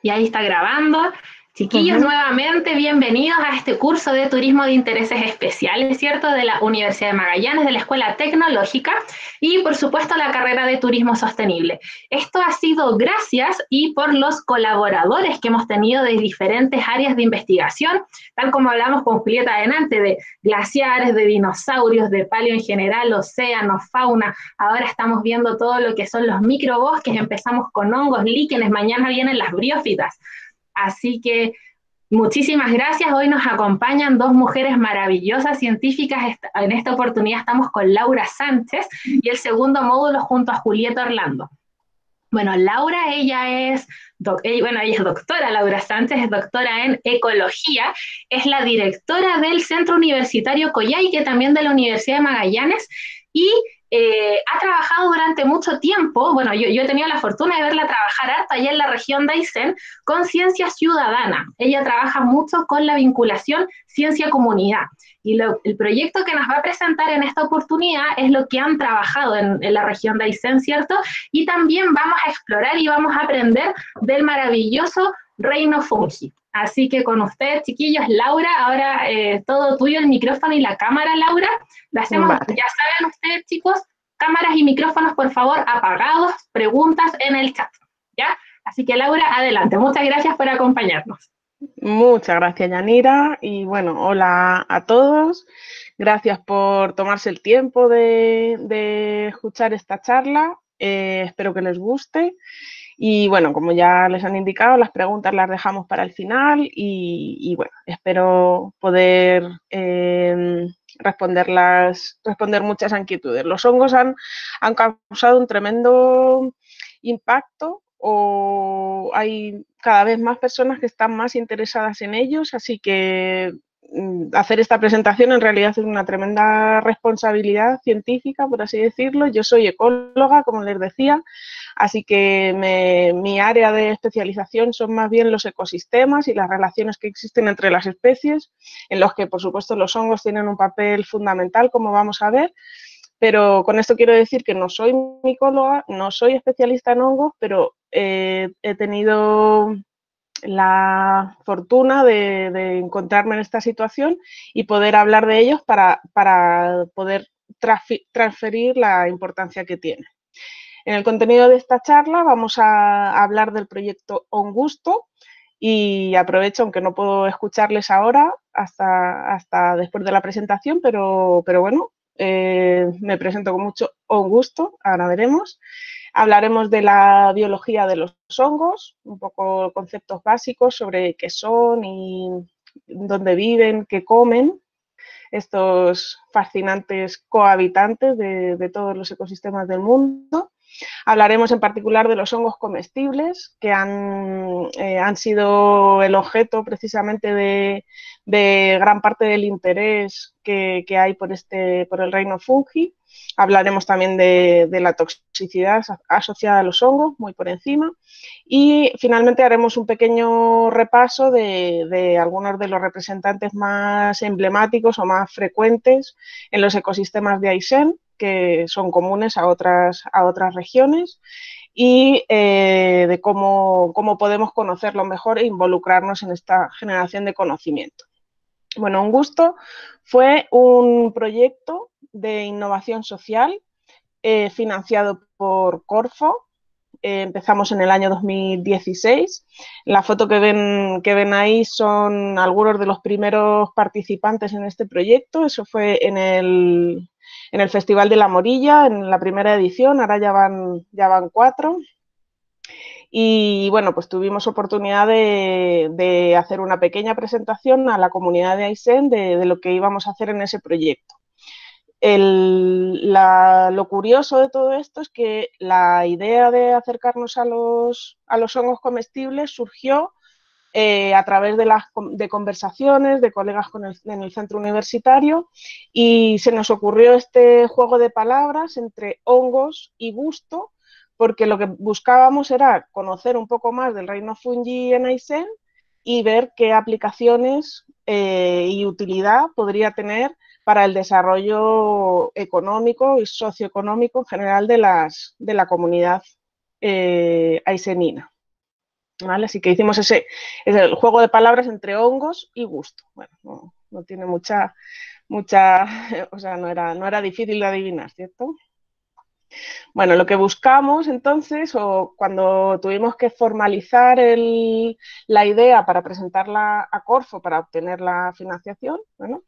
Y ahí está grabando. Chiquillos, Ujú. nuevamente bienvenidos a este curso de turismo de intereses especiales, ¿cierto? De la Universidad de Magallanes, de la Escuela Tecnológica y, por supuesto, la carrera de turismo sostenible. Esto ha sido gracias y por los colaboradores que hemos tenido de diferentes áreas de investigación, tal como hablamos con Julieta adelante, de glaciares, de dinosaurios, de paleo en general, océanos, fauna. Ahora estamos viendo todo lo que son los microbosques, empezamos con hongos, líquenes, mañana vienen las briófitas. Así que muchísimas gracias. Hoy nos acompañan dos mujeres maravillosas científicas. En esta oportunidad estamos con Laura Sánchez y el segundo módulo junto a Julieta Orlando. Bueno, Laura, ella es doctora, Laura Sánchez es doctora en ecología, es la directora del Centro Universitario Coyhaique, también de la Universidad de Magallanes, y ha trabajado durante mucho tiempo, bueno, yo he tenido la fortuna de verla trabajar harto allá en la región de Aysén, con ciencia ciudadana. Ella trabaja mucho con la vinculación ciencia-comunidad. Y el proyecto que nos va a presentar en esta oportunidad es lo que han trabajado en la región de Aysén, ¿cierto? Y también vamos a explorar y vamos a aprender del maravilloso reino fungi. Así que con ustedes, chiquillos, Laura, ahora todo tuyo el micrófono y la cámara, Laura. Lo hacemos, Vale, ya saben ustedes, chicos, cámaras y micrófonos, por favor, apagados, preguntas en el chat, ¿ya? Así que Laura, adelante. Muchas gracias por acompañarnos. muchas gracias, Yanira. Y bueno, hola a todos. Gracias por tomarse el tiempo de escuchar esta charla. Espero que les guste. Y bueno, como ya les han indicado, las preguntas las dejamos para el final y bueno, espero poder responder muchas inquietudes. Los hongos han causado un tremendo impacto o hay cada vez más personas que están más interesadas en ellos, así que hacer esta presentación en realidad es una tremenda responsabilidad científica, por así decirlo. Yo soy ecóloga, como les decía, así que mi área de especialización son más bien los ecosistemas y las relaciones que existen entre las especies, en los que, por supuesto, los hongos tienen un papel fundamental, como vamos a ver. Pero con esto quiero decir que no soy micóloga, no soy especialista en hongos, pero he tenido la fortuna de encontrarme en esta situación y poder hablar de ellos para poder transferir la importancia que tiene. En el contenido de esta charla vamos a hablar del proyecto Hongusto y aprovecho, aunque no puedo escucharles ahora hasta después de la presentación, pero bueno, me presento con mucho gusto, ahora veremos. Hablaremos de la biología de los hongos, un poco conceptos básicos sobre qué son y dónde viven, qué comen, estos fascinantes cohabitantes de todos los ecosistemas del mundo. Hablaremos en particular de los hongos comestibles, que han sido el objeto precisamente de gran parte del interés que hay por el reino fungi. Hablaremos también de la toxicidad asociada a los hongos, muy por encima. Y finalmente haremos un pequeño repaso de algunos de los representantes más emblemáticos o más frecuentes en los ecosistemas de Aysén, que son comunes a otras regiones, y de cómo podemos conocerlo mejor e involucrarnos en esta generación de conocimiento. Bueno, Un Gusto fue un proyecto de innovación social financiado por Corfo. Empezamos en el año 2016. La foto que ven ahí son algunos de los primeros participantes en este proyecto. Eso fue en el Festival de la Morilla, en la primera edición, ahora ya van 4. Y bueno, pues tuvimos oportunidad de hacer una pequeña presentación a la comunidad de Aysén de lo que íbamos a hacer en ese proyecto. Lo curioso de todo esto es que la idea de acercarnos a los hongos comestibles surgió a través de conversaciones de colegas en el centro universitario y se nos ocurrió este juego de palabras entre hongos y gusto, porque lo que buscábamos era conocer un poco más del reino fungi en Aysén y ver qué aplicaciones y utilidad podría tener para el desarrollo económico y socioeconómico en general de la comunidad aysenina. ¿vale? Así que hicimos ese el juego de palabras entre hongos y gusto. Bueno, no tiene mucha, o sea, no era difícil de adivinar, ¿cierto? Bueno, lo que buscamos entonces, o cuando tuvimos que formalizar la idea para presentarla a Corfo para obtener la financiación, bueno,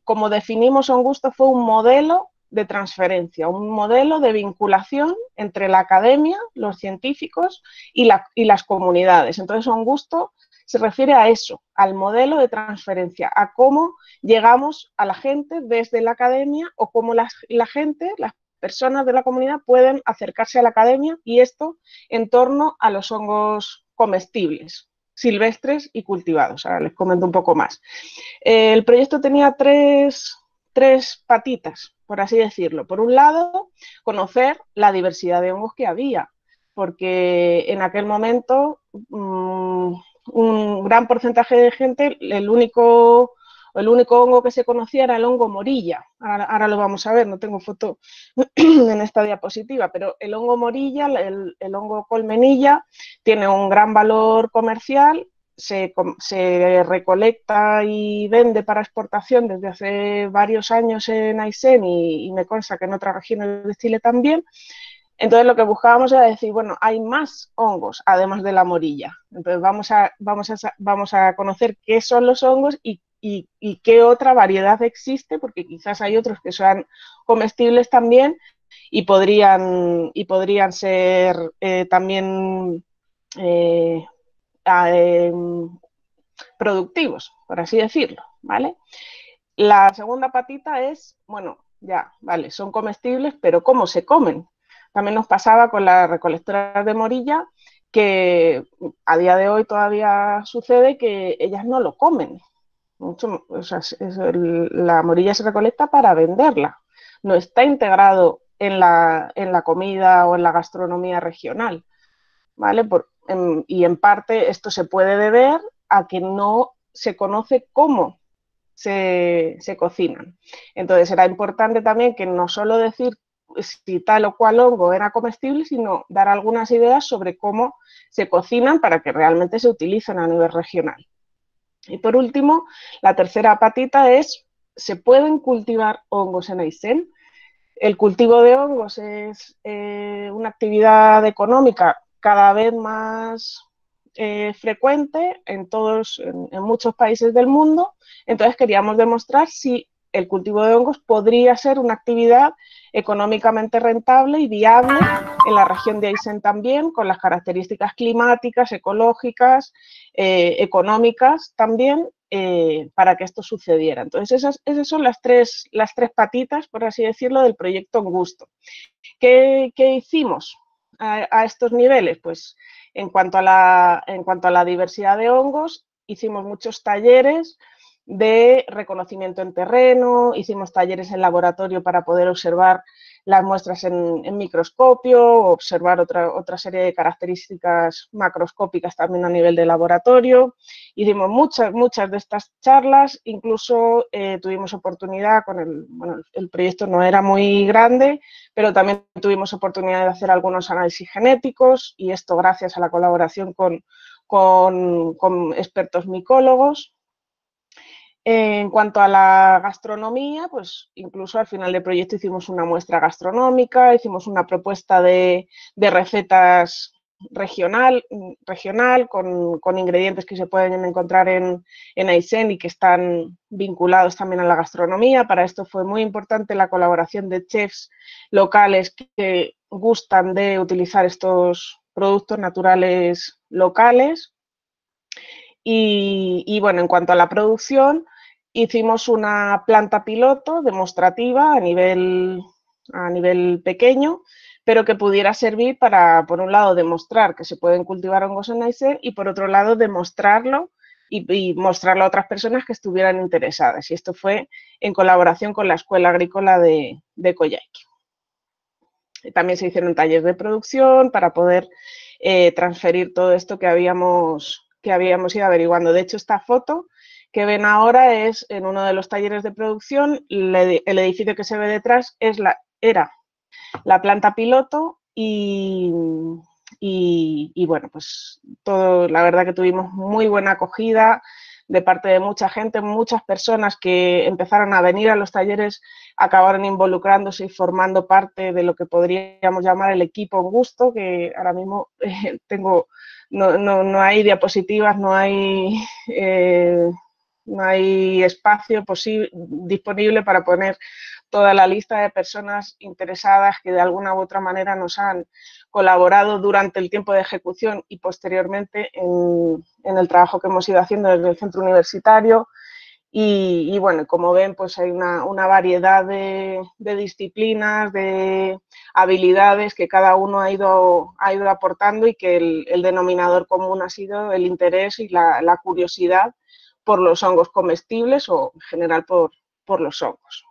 como definimos un gusto fue un modelo de transferencia, un modelo de vinculación entre la academia, los científicos y las comunidades. Entonces, un gusto se refiere a eso, al modelo de transferencia, a cómo llegamos a la gente desde la academia o cómo la gente, las personas de la comunidad pueden acercarse a la academia, y esto en torno a los hongos comestibles, silvestres y cultivados. Ahora les comento un poco más. El proyecto tenía tres patitas, por así decirlo. Por un lado, conocer la diversidad de hongos que había, porque en aquel momento un gran porcentaje de gente, el único hongo que se conocía era el hongo morilla. Ahora lo vamos a ver, no tengo foto en esta diapositiva, pero el hongo morilla, el hongo colmenilla, tiene un gran valor comercial. Se recolecta y vende para exportación desde hace varios años en Aysén y me consta que en otras regiones de Chile también. Entonces lo que buscábamos era decir, bueno, hay más hongos además de la morilla. Entonces vamos a conocer qué son los hongos y qué otra variedad existe, porque quizás hay otros que sean comestibles también y podrían ser también productivos, por así decirlo, ¿vale? La segunda patita es, bueno, ya, vale, son comestibles, pero ¿cómo se comen? También nos pasaba con las recolectoras de morilla, que a día de hoy todavía sucede que ellas no lo comen. O sea, la morilla se recolecta para venderla, no está integrado en la comida o en la gastronomía regional, ¿vale? Y en parte esto se puede deber a que no se conoce cómo se cocinan. Entonces era importante también que no solo decir si tal o cual hongo era comestible, sino dar algunas ideas sobre cómo se cocinan para que realmente se utilicen a nivel regional. Y por último, la tercera patita es, ¿se pueden cultivar hongos en Aysén? El cultivo de hongos es una actividad económica cada vez más frecuente en muchos países del mundo. Entonces queríamos demostrar si el cultivo de hongos podría ser una actividad económicamente rentable y viable en la región de Aysén también, con las características climáticas, ecológicas, económicas también, para que esto sucediera. Entonces esas son las tres patitas, por así decirlo, del proyecto Gusto. ¿Qué hicimos a estos niveles? Pues en cuanto a la diversidad de hongos, hicimos muchos talleres de reconocimiento en terreno, hicimos talleres en laboratorio para poder observar las muestras en microscopio, observar otra serie de características macroscópicas también a nivel de laboratorio. Hicimos muchas de estas charlas, incluso tuvimos oportunidad el proyecto no era muy grande, pero también tuvimos oportunidad de hacer algunos análisis genéticos, y esto gracias a la colaboración con expertos micólogos. En cuanto a la gastronomía, pues incluso al final del proyecto hicimos una muestra gastronómica, hicimos una propuesta de recetas regional con ingredientes que se pueden encontrar en Aysén y que están vinculados también a la gastronomía. Para esto fue muy importante la colaboración de chefs locales que gustan de utilizar estos productos naturales locales. Y bueno, en cuanto a la producción, hicimos una planta piloto demostrativa a nivel pequeño, pero que pudiera servir para, por un lado, demostrar que se pueden cultivar hongos en Aysén y, por otro lado, demostrarlo y mostrarlo a otras personas que estuvieran interesadas. Y esto fue en colaboración con la Escuela Agrícola de Coyhaique. También se hicieron talleres de producción para poder transferir todo esto que habíamos ido averiguando. De hecho, esta foto que ven ahora es en uno de los talleres de producción. El edificio que se ve detrás era la planta piloto y y bueno, pues todo, la verdad que tuvimos muy buena acogida de parte de mucha gente, muchas personas que empezaron a venir a los talleres acabaron involucrándose y formando parte de lo que podríamos llamar el equipo en gusto, que ahora mismo no hay diapositivas, no hay espacio disponible para poner toda la lista de personas interesadas que de alguna u otra manera nos han colaborado durante el tiempo de ejecución y posteriormente en el trabajo que hemos ido haciendo desde el centro universitario. Y bueno, como ven, pues hay una variedad de disciplinas, de habilidades que cada uno ha ido aportando y que el denominador común ha sido el interés y la curiosidad por los hongos comestibles o en general por los hongos.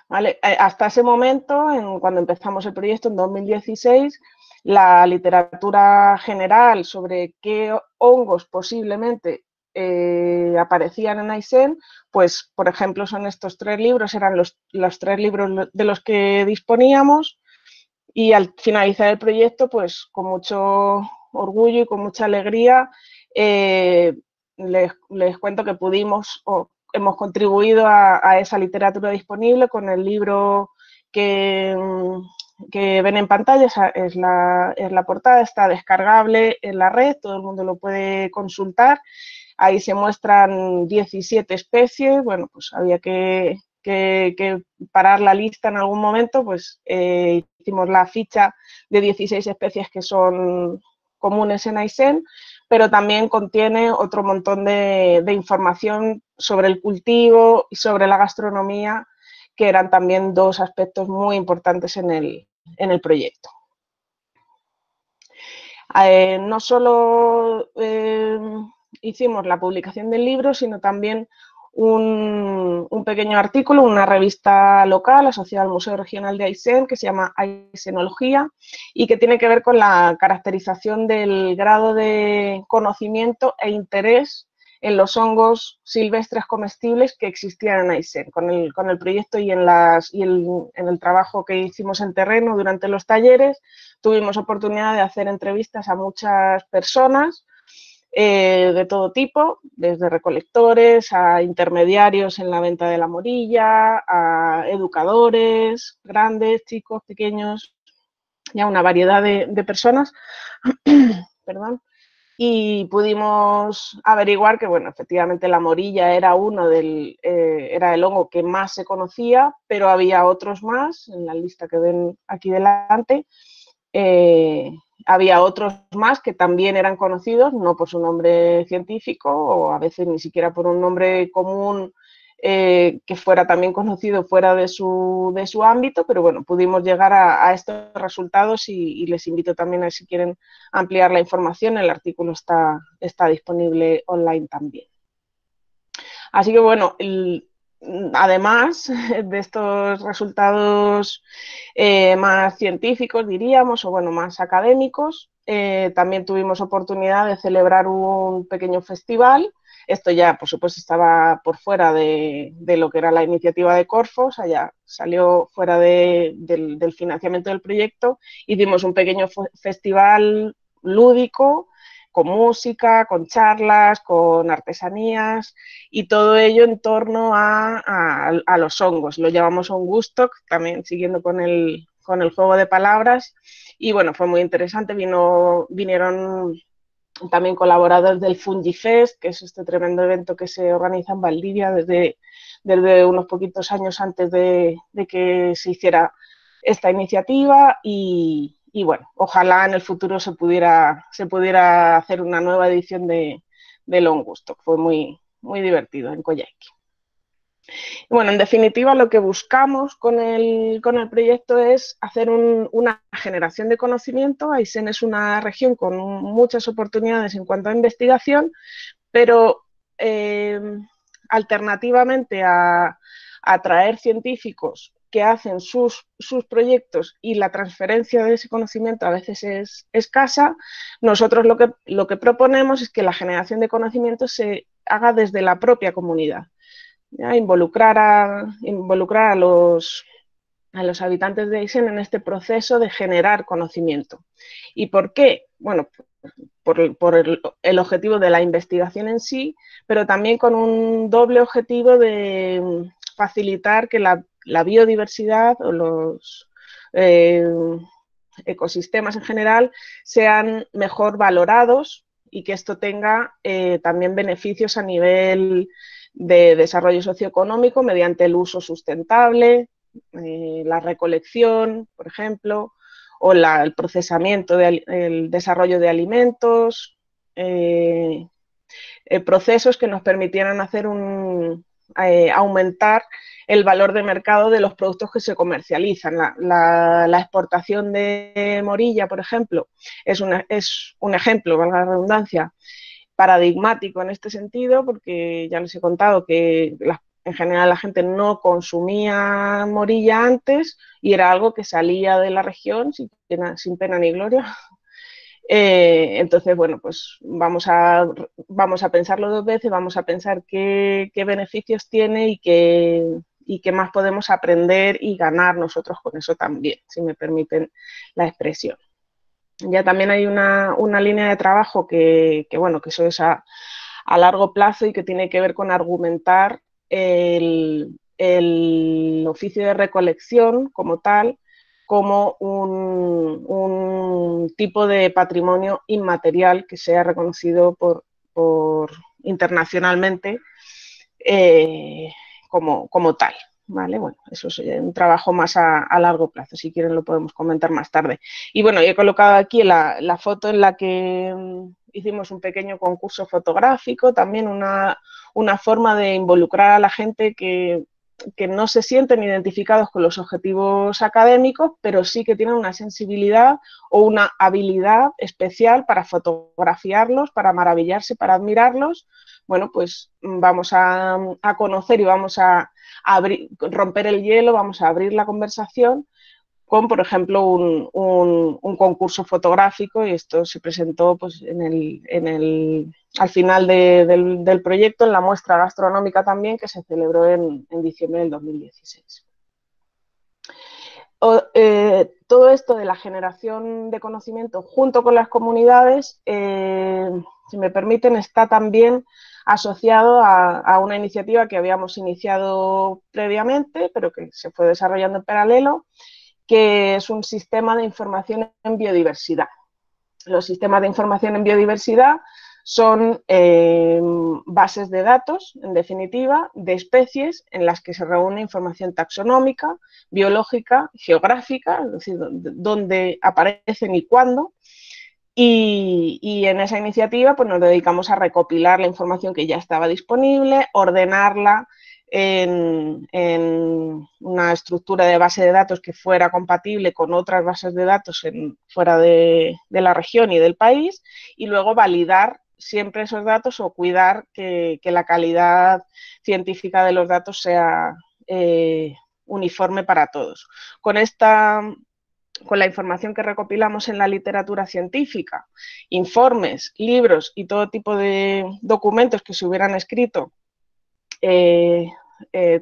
¿Vale? Hasta ese momento, cuando empezamos el proyecto en 2016, la literatura general sobre qué hongos posiblemente aparecían en Aysén, pues por ejemplo son estos 3 libros, eran los 3 libros de los que disponíamos, y al finalizar el proyecto, pues con mucho orgullo y con mucha alegría, les cuento que hemos contribuido a esa literatura disponible con el libro que ven en pantalla, es la portada, está descargable en la red, todo el mundo lo puede consultar. Ahí se muestran 17 especies, bueno, pues había que parar la lista en algún momento, pues hicimos la ficha de 16 especies que son comunes en Aysén, pero también contiene otro montón de información sobre el cultivo y sobre la gastronomía, que eran también 2 aspectos muy importantes en el proyecto. No solo hicimos la publicación del libro, sino también un pequeño artículo, una revista local asociada al Museo Regional de Aysén, que se llama Aysenología, y que tiene que ver con la caracterización del grado de conocimiento e interés en los hongos silvestres comestibles que existían en Aysén. Con el proyecto y en el trabajo que hicimos en terreno durante los talleres, tuvimos oportunidad de hacer entrevistas a muchas personas de todo tipo, desde recolectores a intermediarios en la venta de la morilla, a educadores, grandes, chicos, pequeños, ya una variedad de personas. Perdón. Y pudimos averiguar que, bueno, efectivamente la morilla era era el hongo que más se conocía, pero había otros más, en la lista que ven aquí delante, había otros más que también eran conocidos, no por su nombre científico o a veces ni siquiera por un nombre común que fuera también conocido fuera de su ámbito, pero bueno, pudimos llegar a estos resultados y les invito también a si quieren ampliar la información, el artículo está disponible online también. Así que bueno, además de estos resultados más científicos, diríamos, o bueno, más académicos, también tuvimos oportunidad de celebrar un pequeño festival. Esto ya, por supuesto, estaba por fuera de lo que era la iniciativa de Corfo, o sea, ya salió fuera del financiamiento del proyecto. Hicimos un pequeño festival lúdico, con música, con charlas, con artesanías y todo ello en torno a los hongos. Lo llamamos Hongustock, también siguiendo con el juego de palabras, y bueno, fue muy interesante. Vinieron también colaboradores del Fungifest, que es este tremendo evento que se organiza en Valdivia desde unos poquitos años antes de que se hiciera esta iniciativa, y bueno, ojalá en el futuro se pudiera hacer una nueva edición de Hongustock. Fue muy, muy divertido en Coyhaique. Bueno, en definitiva, lo que buscamos con el proyecto es hacer una generación de conocimiento. Aysén es una región con muchas oportunidades en cuanto a investigación, pero alternativamente a atraer científicos que hacen sus proyectos y la transferencia de ese conocimiento a veces es escasa, nosotros lo que proponemos es que la generación de conocimiento se haga desde la propia comunidad. ¿Ya? Involucrar a los a los habitantes de Aysén en este proceso de generar conocimiento. ¿Y por qué? Bueno, por el objetivo de la investigación en sí, pero también con un doble objetivo de facilitar que la biodiversidad o los ecosistemas en general sean mejor valorados y que esto tenga también beneficios a nivel de desarrollo socioeconómico mediante el uso sustentable, la recolección, por ejemplo, o el procesamiento, el desarrollo de alimentos, procesos que nos permitieran hacer aumentar el valor de mercado de los productos que se comercializan. La exportación de morilla, por ejemplo, es un ejemplo, valga la redundancia, paradigmático en este sentido, porque ya les he contado que en general la gente no consumía morilla antes y era algo que salía de la región sin pena ni gloria. Entonces, bueno, pues vamos a pensarlo dos veces, vamos a pensar qué beneficios tiene y qué más podemos aprender y ganar nosotros con eso también, si me permiten la expresión. Ya también hay una línea de trabajo bueno, que eso es a largo plazo y que tiene que ver con argumentar el oficio de recolección como tal, como un tipo de patrimonio inmaterial que sea reconocido internacionalmente como tal. ¿Vale? Bueno, eso es un trabajo más a largo plazo, si quieren lo podemos comentar más tarde. Y bueno, he colocado aquí la foto en la que hicimos un pequeño concurso fotográfico, también una forma de involucrar a la gente que no se sienten identificados con los objetivos académicos, pero sí que tienen una sensibilidad o una habilidad especial para fotografiarlos, para maravillarse, para admirarlos. Bueno, pues vamos a conocer y vamos a romper el hielo, vamos a abrir la conversación con, por ejemplo, un concurso fotográfico, y esto se presentó pues, al final del proyecto, en la muestra gastronómica también, que se celebró en diciembre del 2016. Todo esto de la generación de conocimiento junto con las comunidades, si me permiten, está también asociado a una iniciativa que habíamos iniciado previamente, pero que se fue desarrollando en paralelo, que es un sistema de información en biodiversidad. Los sistemas de información en biodiversidad son bases de datos, en definitiva, de especies en las que se reúne información taxonómica, biológica, geográfica, es decir, dónde aparecen y cuándo. Y en esa iniciativa pues, nos dedicamos a recopilar la información que ya estaba disponible, ordenarla en una estructura de base de datos que fuera compatible con otras bases de datos fuera de la región y del país, y luego validar siempre esos datos o cuidar que la calidad científica de los datos sea uniforme para todos. Con la información que recopilamos en la literatura científica, informes, libros y todo tipo de documentos que se hubieran escrito,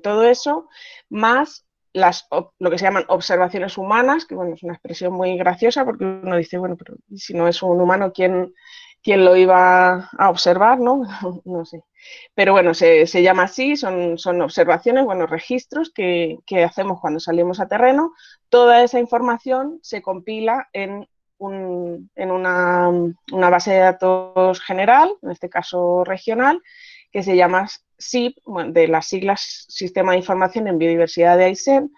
todo eso, más lo que se llaman observaciones humanas, que bueno, es una expresión muy graciosa porque uno dice, bueno, pero si no es un humano, ¿quién lo iba a observar? ¿No? No sé. Pero bueno, se llama así, son observaciones, bueno, registros que hacemos cuando salimos a terreno. Toda esa información se compila en una base de datos general, en este caso regional, que se llama SIB, bueno, de las siglas Sistema de Información en Biodiversidad de Aysén,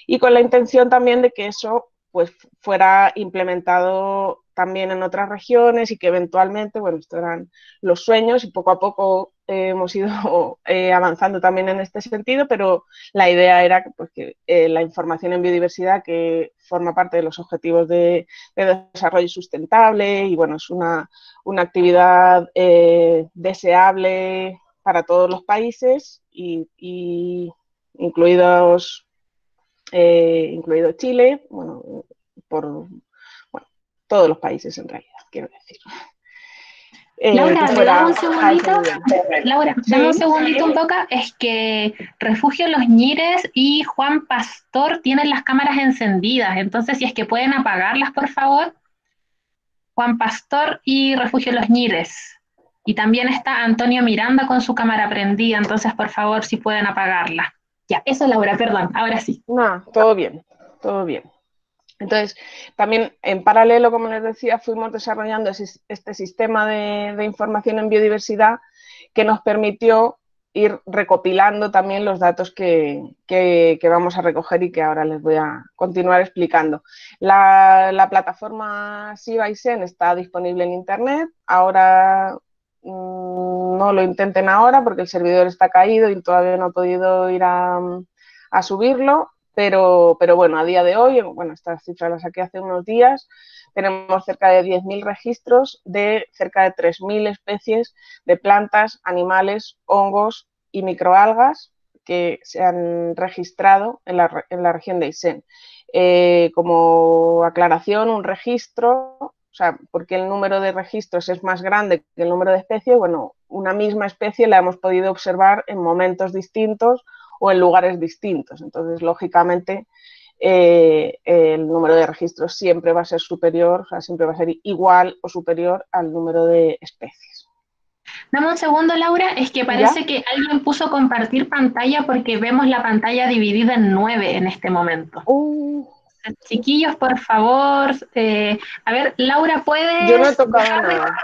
y con la intención también de que eso pues, fuera implementado también en otras regiones y que eventualmente, bueno, estos eran los sueños y poco a poco hemos ido avanzando también en este sentido, pero la idea era pues, que la información en biodiversidad, que forma parte de los objetivos de desarrollo sustentable y bueno, es una actividad deseable para todos los países y incluido Chile, bueno, todos los países en realidad, quiero decir. Laura, que ¿me das fuera un a ese segundito? nivel. Laura, dame un Sí, segundito un toca. Es que Refugio Los Ñires y Juan Pastor tienen las cámaras encendidas, entonces si es que pueden apagarlas, por favor. Juan Pastor y Refugio Los Ñires. Y también está Antonio Miranda con su cámara prendida, entonces por favor si pueden apagarla. Ya, eso Laura, perdón, ahora sí. no, todo bien, todo bien. Entonces, también en paralelo, como les decía, fuimos desarrollando este sistema de información en biodiversidad que nos permitió ir recopilando también los datos que vamos a recoger y que ahora les voy a continuar explicando. La plataforma SIVA-ISEN está disponible en Internet. Ahora no lo intenten ahora porque el servidor está caído y todavía no he podido ir a subirlo. Pero bueno, a día de hoy, bueno, estas cifras las saqué hace unos días, tenemos cerca de 10.000 registros de cerca de 3.000 especies de plantas, animales, hongos y microalgas que se han registrado en la región de Aysén. Como aclaración, un registro, o sea, porque el número de registros es más grande que el número de especies, bueno, una misma especie la hemos podido observar en momentos distintos o en lugares distintos. Entonces, lógicamente, el número de registros siempre va a ser superior, o sea, siempre va a ser igual o superior al número de especies. Dame un segundo, Laura, es que ¿Ya? parece que alguien puso compartir pantalla porque vemos la pantalla dividida en 9 en este momento. Uh, Chiquillos, por favor, a ver, Laura, yo no he ¿puedes tocado dejar de... nada.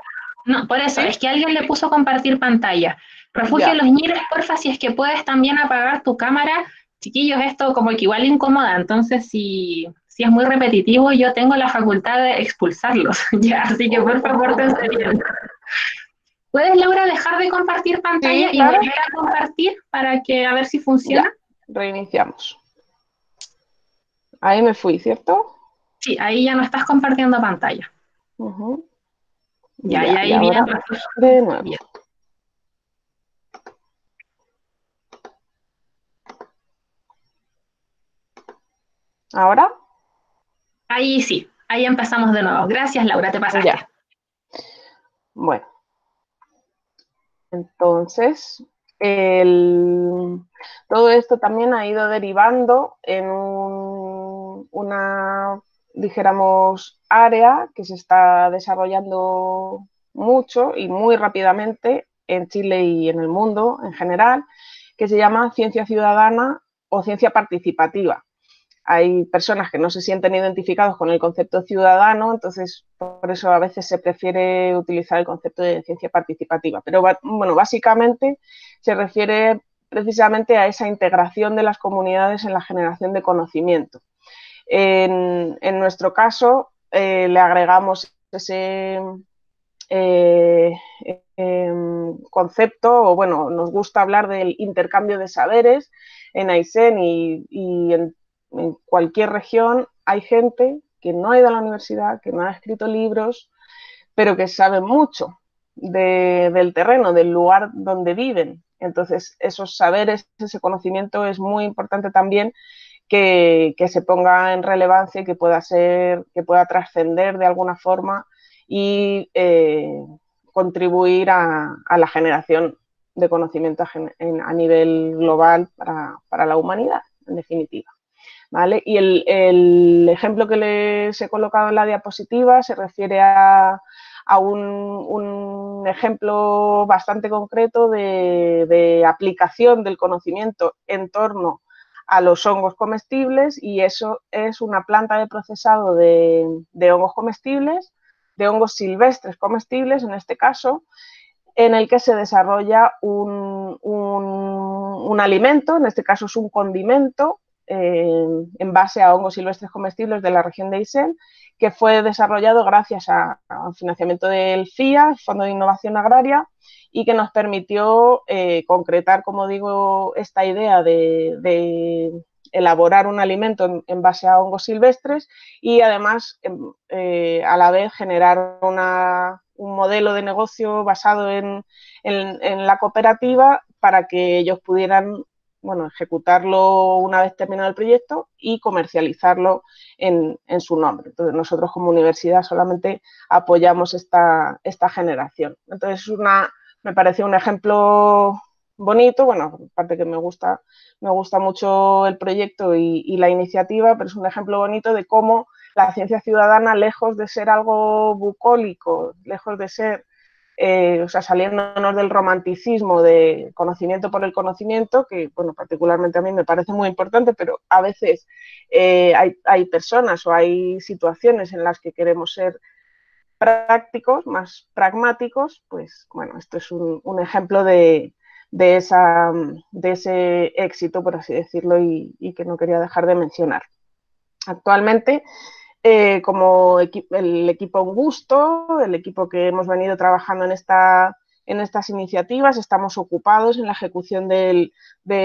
No, por eso, ¿Sí? es que alguien le puso compartir pantalla. Refugio Ya. Los Ñires, porfa, si es que puedes también apagar tu cámara. Chiquillos, esto como que igual incomoda, entonces si es muy repetitivo, yo tengo la facultad de expulsarlos, ya, así que por favor, ten serio. ¿Puedes, Laura, dejar de compartir Sí, pantalla y claro. volver a compartir para que a ver si funciona? Ya. Reiniciamos. Ahí me fui, ¿cierto? Sí, ahí ya no estás compartiendo pantalla. Ya, y Ya. Y ahí bien, ahora de nuevo. bien. ¿Ahora? Ahí sí, ahí empezamos de nuevo. Gracias, Laura, te pasaste. Ya. Bueno, entonces, todo esto también ha ido derivando en una, dijéramos, área que se está desarrollando mucho y muy rápidamente en Chile y en el mundo en general, que se llama ciencia ciudadana o ciencia participativa. Hay personas que no se sienten identificados con el concepto ciudadano, entonces por eso a veces se prefiere utilizar el concepto de ciencia participativa. Pero bueno, básicamente se refiere precisamente a esa integración de las comunidades en la generación de conocimiento. En nuestro caso, le agregamos ese concepto, o bueno, nos gusta hablar del intercambio de saberes en Aysén y en cualquier región hay gente que no ha ido a la universidad, que no ha escrito libros, pero que sabe mucho del terreno, del lugar donde viven. Entonces, esos saberes, ese conocimiento es muy importante también que se ponga en relevancia y que pueda trascender de alguna forma y contribuir a la generación de conocimiento a nivel global para la humanidad, en definitiva. ¿Vale? Y el ejemplo que les he colocado en la diapositiva se refiere a un ejemplo bastante concreto de aplicación del conocimiento en torno a los hongos comestibles, y eso es una planta de procesado de hongos comestibles, de hongos silvestres comestibles en este caso, en el que se desarrolla un alimento, en este caso es un condimento, en base a hongos silvestres comestibles de la región de Aysén, que fue desarrollado gracias al financiamiento del FIA, Fondo de Innovación Agraria, y que nos permitió concretar, como digo, esta idea de elaborar un alimento en base a hongos silvestres y además a la vez generar un modelo de negocio basado en la cooperativa para que ellos pudieran bueno, ejecutarlo una vez terminado el proyecto y comercializarlo en su nombre. Entonces, nosotros como universidad solamente apoyamos esta generación. Entonces, me parece un ejemplo bonito, bueno, aparte que me gusta mucho el proyecto y la iniciativa, pero es un ejemplo bonito de cómo la ciencia ciudadana, lejos de ser algo bucólico, lejos de ser o sea, saliéndonos del romanticismo de conocimiento por el conocimiento, que, bueno, particularmente a mí me parece muy importante, pero a veces hay personas o hay situaciones en las que queremos ser prácticos, más pragmáticos, pues, bueno, esto es un ejemplo de ese éxito, por así decirlo, y que no quería dejar de mencionar. Actualmente, como el equipo Gusto, el equipo que hemos venido trabajando en estas iniciativas, estamos ocupados en la ejecución de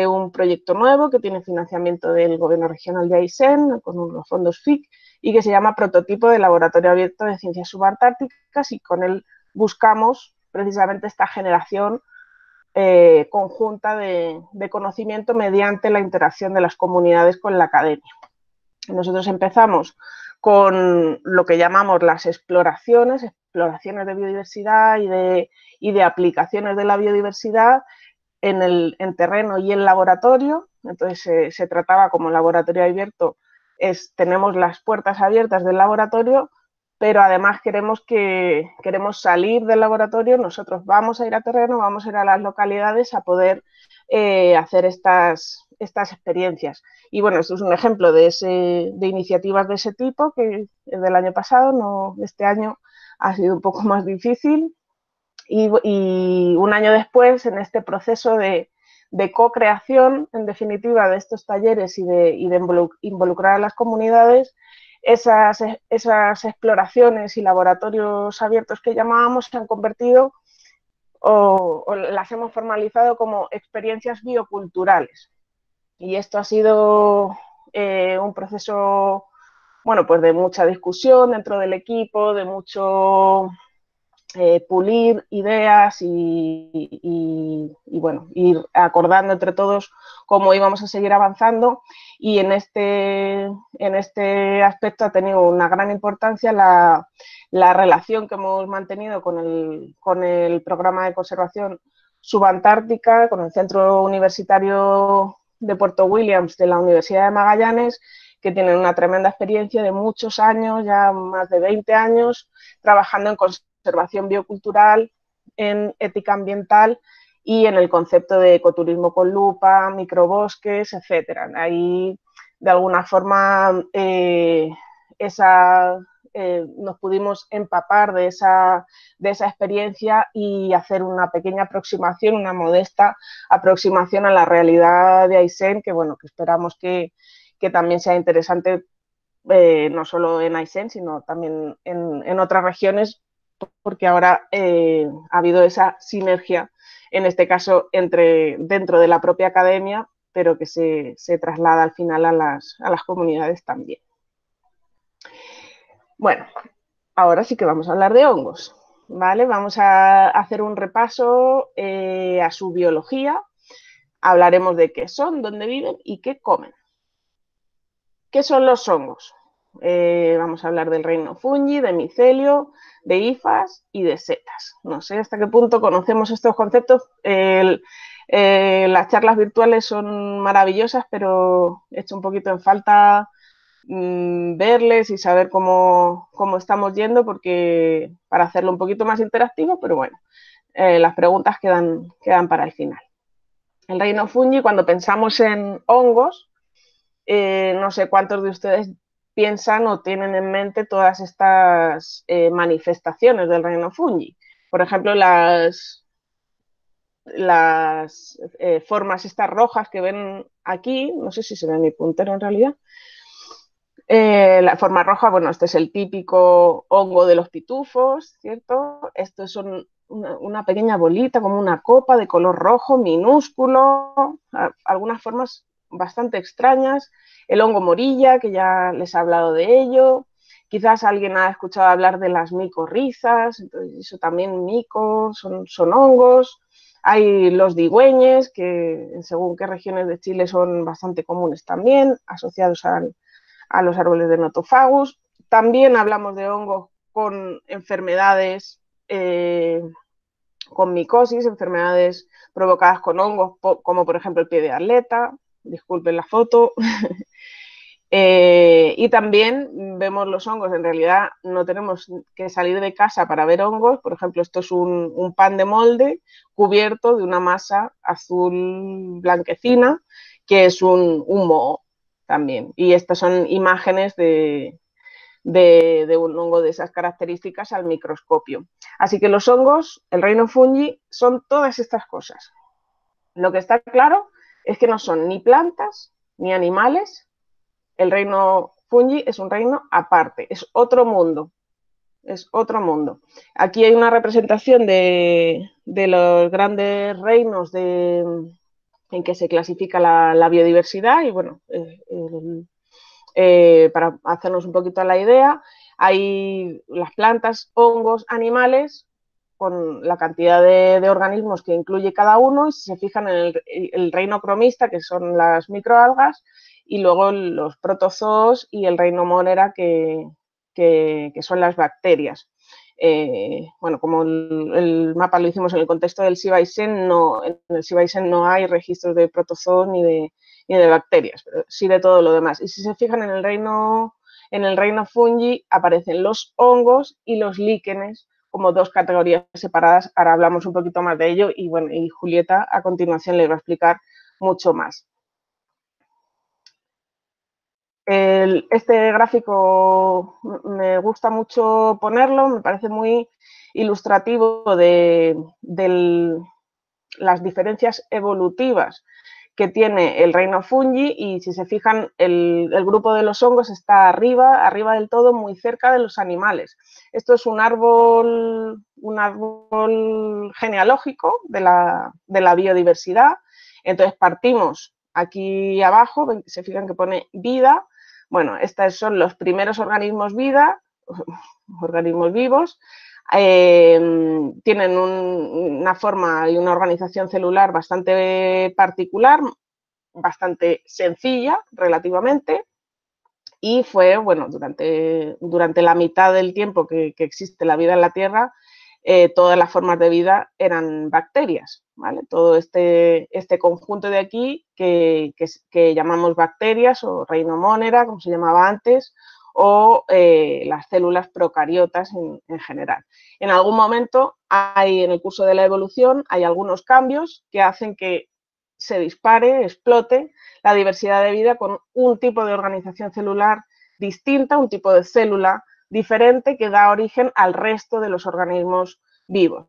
un proyecto nuevo que tiene financiamiento del Gobierno Regional de Aysén, con los fondos FIC, y que se llama Prototipo de Laboratorio Abierto de Ciencias Subantárticas, y con él buscamos precisamente esta generación conjunta de conocimiento mediante la interacción de las comunidades con la academia. Nosotros empezamos con lo que llamamos las exploraciones de biodiversidad y de aplicaciones de la biodiversidad en terreno y en laboratorio. Entonces se trataba como laboratorio abierto, tenemos las puertas abiertas del laboratorio, pero además queremos salir del laboratorio, nosotros vamos a ir a terreno, vamos a ir a las localidades a poder hacer estas experiencias. Y bueno, esto es un ejemplo de iniciativas de ese tipo, que es del año pasado, no, este año ha sido un poco más difícil. Y un año después, en este proceso de co-creación, en definitiva, de estos talleres y de involucrar a las comunidades, esas exploraciones y laboratorios abiertos que llamábamos se han convertido o las hemos formalizado como experiencias bioculturales. Y esto ha sido un proceso, bueno, pues de mucha discusión dentro del equipo, de mucho pulir ideas y, bueno, ir acordando entre todos cómo íbamos a seguir avanzando, y en este aspecto ha tenido una gran importancia la relación que hemos mantenido con el programa de conservación subantártica, con el Centro Universitario de Puerto Williams de la Universidad de Magallanes, que tienen una tremenda experiencia de muchos años, ya más de 20 años, trabajando en conservación biocultural, en ética ambiental y en el concepto de ecoturismo con lupa, microbosques, etcétera. Ahí, de alguna forma, nos pudimos empapar de esa experiencia y hacer una pequeña aproximación, una modesta aproximación a la realidad de Aysén, que, bueno, que esperamos que también sea interesante, no solo en Aysén, sino también en otras regiones, porque ahora ha habido esa sinergia, en este caso dentro de la propia academia, pero que se traslada al final a las comunidades también. Bueno, ahora sí que vamos a hablar de hongos, ¿vale? Vamos a hacer un repaso a su biología, hablaremos de qué son, dónde viven y qué comen. ¿Qué son los hongos? Vamos a hablar del reino fungi, de micelio, de hifas y de setas. No sé hasta qué punto conocemos estos conceptos. Las charlas virtuales son maravillosas, pero he hecho un poquito en falta verles y saber cómo estamos yendo, porque para hacerlo un poquito más interactivo, pero bueno, las preguntas quedan para el final. El reino fungi, cuando pensamos en hongos, no sé cuántos de ustedes piensan o tienen en mente todas estas manifestaciones del reino fungi. Por ejemplo, las formas estas rojas que ven aquí, no sé si se ve mi puntero en realidad. La forma roja, bueno, este es el típico hongo de los pitufos, ¿cierto? Estos son una pequeña bolita, como una copa de color rojo, minúsculo, algunas formas bastante extrañas. El hongo morilla, que ya les he hablado de ello. Quizás alguien ha escuchado hablar de las micorrizas, entonces eso también, micos, son hongos. Hay los digüeñes, que según qué regiones de Chile son bastante comunes también, asociados a los árboles de Nothofagus. También hablamos de hongos con enfermedades, con micosis, enfermedades provocadas con hongos, como por ejemplo el pie de atleta, disculpen la foto. Y también vemos los hongos, en realidad no tenemos que salir de casa para ver hongos. Por ejemplo, esto es un pan de molde cubierto de una masa azul blanquecina, que es un moho también. Y estas son imágenes de un hongo de esas características al microscopio. Así que los hongos, el reino fungi, son todas estas cosas. Lo que está claro es que no son ni plantas ni animales. El reino fungi es un reino aparte, es otro mundo. Es otro mundo. Aquí hay una representación de los grandes reinos en que se clasifica la biodiversidad y bueno, para hacernos un poquito la idea, hay las plantas, hongos, animales, con la cantidad de organismos que incluye cada uno, y si se fijan en el reino cromista, que son las microalgas, y luego los protozoos y el reino monera, que son las bacterias. Bueno, como el mapa lo hicimos en el contexto del Sibaizen, en el Sibaizen no hay registros de protozoos ni de bacterias, pero sí de todo lo demás. Y si se fijan en el reino fungi, aparecen los hongos y los líquenes como dos categorías separadas. Ahora hablamos un poquito más de ello y, bueno, y Julieta a continuación les va a explicar mucho más. Este gráfico me gusta mucho ponerlo, me parece muy ilustrativo de las diferencias evolutivas que tiene el reino fungi, y si se fijan, el grupo de los hongos está arriba del todo, muy cerca de los animales. Esto es un árbol genealógico de la biodiversidad. Entonces partimos aquí abajo, se fijan que pone vida. Bueno, estos son los primeros organismos vivos. Tienen una forma y una organización celular bastante particular, bastante sencilla relativamente, y fue, bueno, durante la mitad del tiempo que existe la vida en la Tierra, todas las formas de vida eran bacterias, ¿vale? Todo este conjunto de aquí que llamamos bacterias o reino monera, como se llamaba antes, o las células procariotas en general. En algún momento en el curso de la evolución hay algunos cambios que hacen que se dispare, explote la diversidad de vida con un tipo de organización celular distinta, un tipo de célula diferente que da origen al resto de los organismos vivos.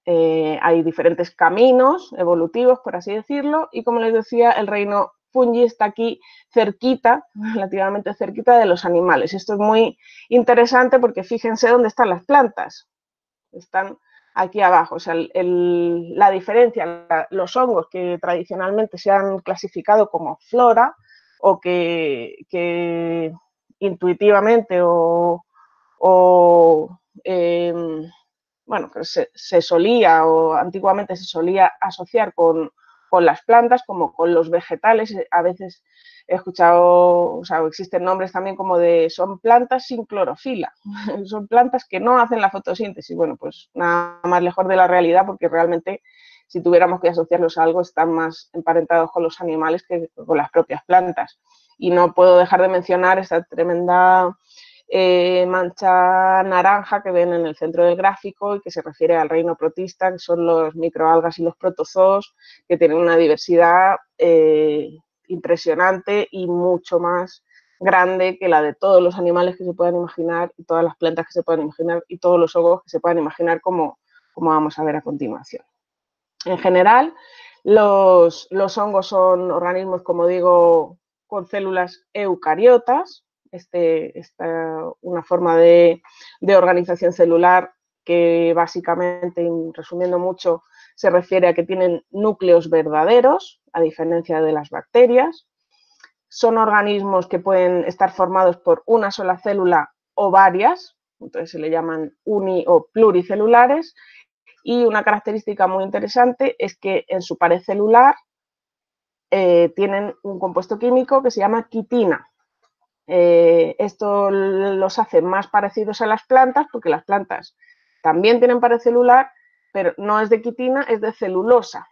Hay diferentes caminos evolutivos, por así decirlo, y como les decía, el reino fungi está aquí cerquita, relativamente cerquita de los animales. Esto es muy interesante porque fíjense dónde están las plantas. Están aquí abajo. O sea, la diferencia, los hongos que tradicionalmente se han clasificado como flora o que intuitivamente bueno, se solía o antiguamente se solía asociar con las plantas como con los vegetales. A veces he escuchado, o sea, existen nombres también como son plantas sin clorofila, son plantas que no hacen la fotosíntesis. Bueno, pues nada más lejos de la realidad, porque realmente si tuviéramos que asociarlos a algo, están más emparentados con los animales que con las propias plantas. Y no puedo dejar de mencionar esta tremenda mancha naranja que ven en el centro del gráfico y que se refiere al reino protista, que son los microalgas y los protozoos, que tienen una diversidad impresionante y mucho más grande que la de todos los animales que se puedan imaginar, y todas las plantas que se puedan imaginar, y todos los hongos que se puedan imaginar, como vamos a ver a continuación. En general, los hongos son organismos, como digo, con células eucariotas. Una forma de organización celular que básicamente, resumiendo mucho, se refiere a que tienen núcleos verdaderos, a diferencia de las bacterias. Son organismos que pueden estar formados por una sola célula o varias, entonces se le llaman uni o pluricelulares, Y una característica muy interesante es que en su pared celular tienen un compuesto químico que se llama quitina. Esto los hace más parecidos a las plantas, porque las plantas también tienen pared celular, pero no es de quitina, es de celulosa.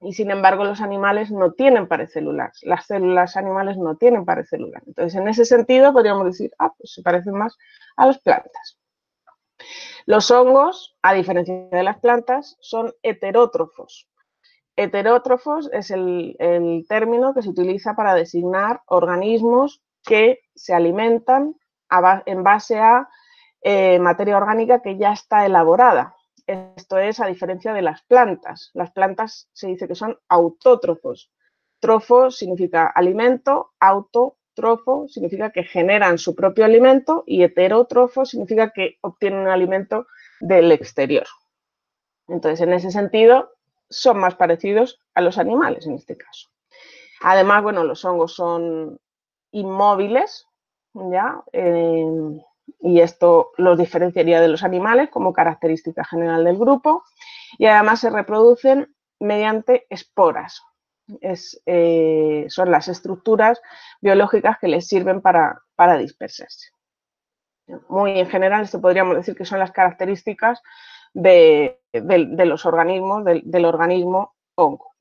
Y sin embargo, los animales no tienen pared celular. Las células animales no tienen pared celular. Entonces, en ese sentido, podríamos decir, pues se parecen más a las plantas. Los hongos, a diferencia de las plantas, son heterótrofos. Heterótrofos es el término que se utiliza para designar organismos que se alimentan en base a materia orgánica que ya está elaborada. Esto es a diferencia de las plantas. Las plantas se dice que son autótrofos. Trofo significa alimento, autotrofo significa que generan su propio alimento y heterótrofo significa que obtienen un alimento del exterior. Entonces, en ese sentido, son más parecidos a los animales en este caso. Además, bueno, los hongos son inmóviles, ¿ya? Y esto los diferenciaría de los animales como característica general del grupo, y además se reproducen mediante esporas. Son las estructuras biológicas que les sirven para dispersarse. Muy en general, esto podríamos decir que son las características de los organismos, del organismo hongo.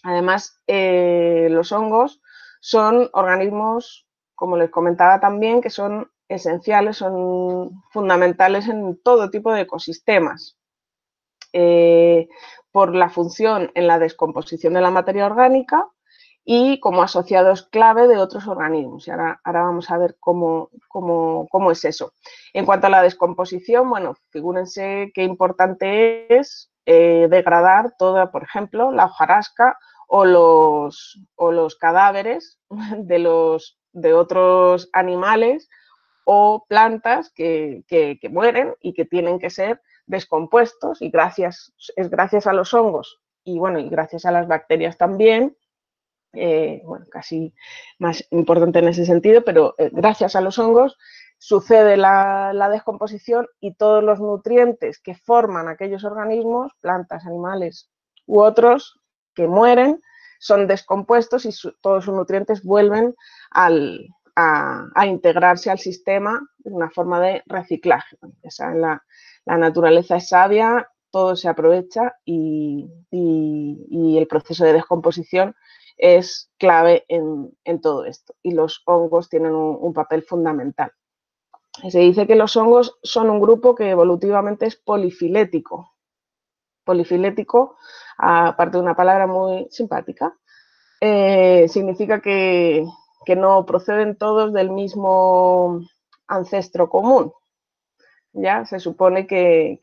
Además, los hongos son organismos, como les comentaba también, que son esenciales, son fundamentales en todo tipo de ecosistemas, por la función en la descomposición de la materia orgánica y como asociados clave de otros organismos. Y ahora vamos a ver cómo es eso. En cuanto a la descomposición, bueno, figúrense qué importante es degradar toda, por ejemplo, la hojarasca o los cadáveres de otros animales o plantas que mueren y que tienen que ser descompuestos, y es gracias a los hongos y bueno, y gracias a las bacterias también, bueno, casi más importante en ese sentido, pero gracias a los hongos sucede la descomposición y todos los nutrientes que forman aquellos organismos, plantas, animales u otros, que mueren, son descompuestos y todos sus nutrientes vuelven a integrarse al sistema de una forma de reciclaje. La naturaleza es sabia, todo se aprovecha y el proceso de descomposición es clave en todo esto, y los hongos tienen un papel fundamental. Se dice que los hongos son un grupo que evolutivamente es polifilético. Polifilético, aparte de una palabra muy simpática, significa que no proceden todos del mismo ancestro común. Ya se supone que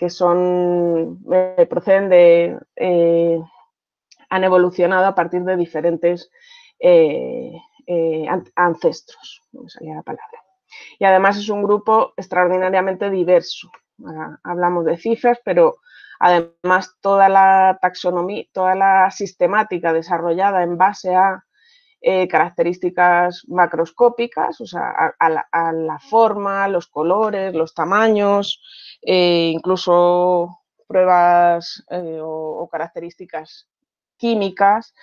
proceden han evolucionado a partir de diferentes ancestros, no me salía la palabra. Y además es un grupo extraordinariamente diverso. Hablamos de cifras, pero además toda la taxonomía, toda la sistemática desarrollada en base a características macroscópicas, o sea, a la forma, los colores, los tamaños, incluso pruebas o características químicas,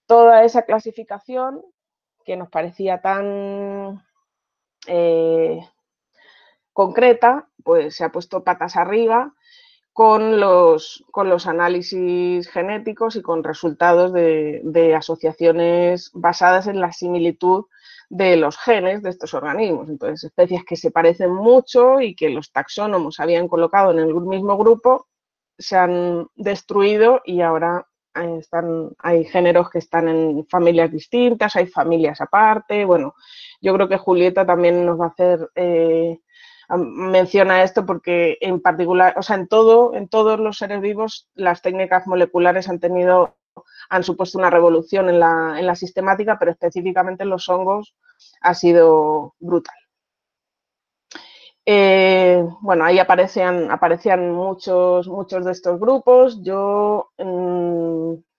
toda esa clasificación que nos parecía tan concreta, pues se ha puesto patas arriba con los análisis genéticos y con resultados de asociaciones basadas en la similitud de los genes de estos organismos. Entonces, especies que se parecen mucho y que los taxónomos habían colocado en el mismo grupo se han destruido y ahora hay géneros que están en familias distintas, hay familias aparte. Bueno, yo creo que Julieta también nos va a hacer menciona esto porque en particular, o sea, en todos los seres vivos las técnicas moleculares han supuesto una revolución en la sistemática, pero específicamente en los hongos ha sido brutal. Bueno, ahí aparecían muchos de estos grupos. Yo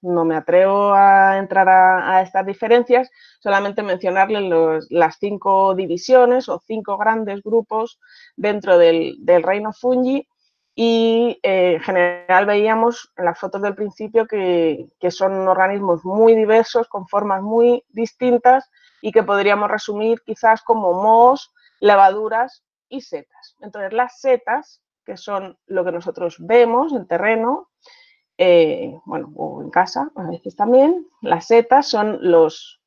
no me atrevo a entrar a estas diferencias, solamente mencionarles las 5 divisiones o 5 grandes grupos dentro del reino fungi, y en general veíamos en las fotos del principio que son organismos muy diversos, con formas muy distintas y que podríamos resumir quizás como mohos, levaduras y setas. Entonces las setas, que son lo que nosotros vemos en terreno, bueno, o en casa a veces también, las setas son los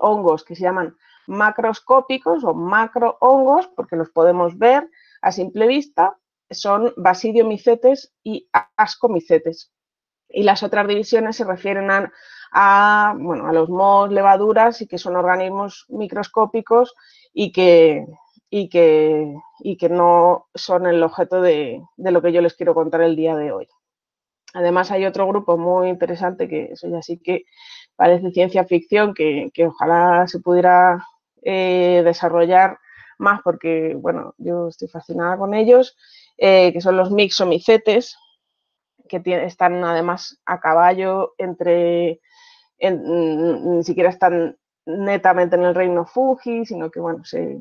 hongos que se llaman macroscópicos o macrohongos, porque los podemos ver a simple vista, son basidiomicetes y ascomicetes. Y las otras divisiones se refieren a los mohos, levaduras, y que son organismos microscópicos y que no son el objeto de lo que yo les quiero contar el día de hoy. Además hay otro grupo muy interesante, que eso ya sí que parece ciencia ficción, que ojalá se pudiera desarrollar más, porque bueno, yo estoy fascinada con ellos, que son los mixomicetes, que están además a caballo ni siquiera están netamente en el reino fungi, sino que bueno, se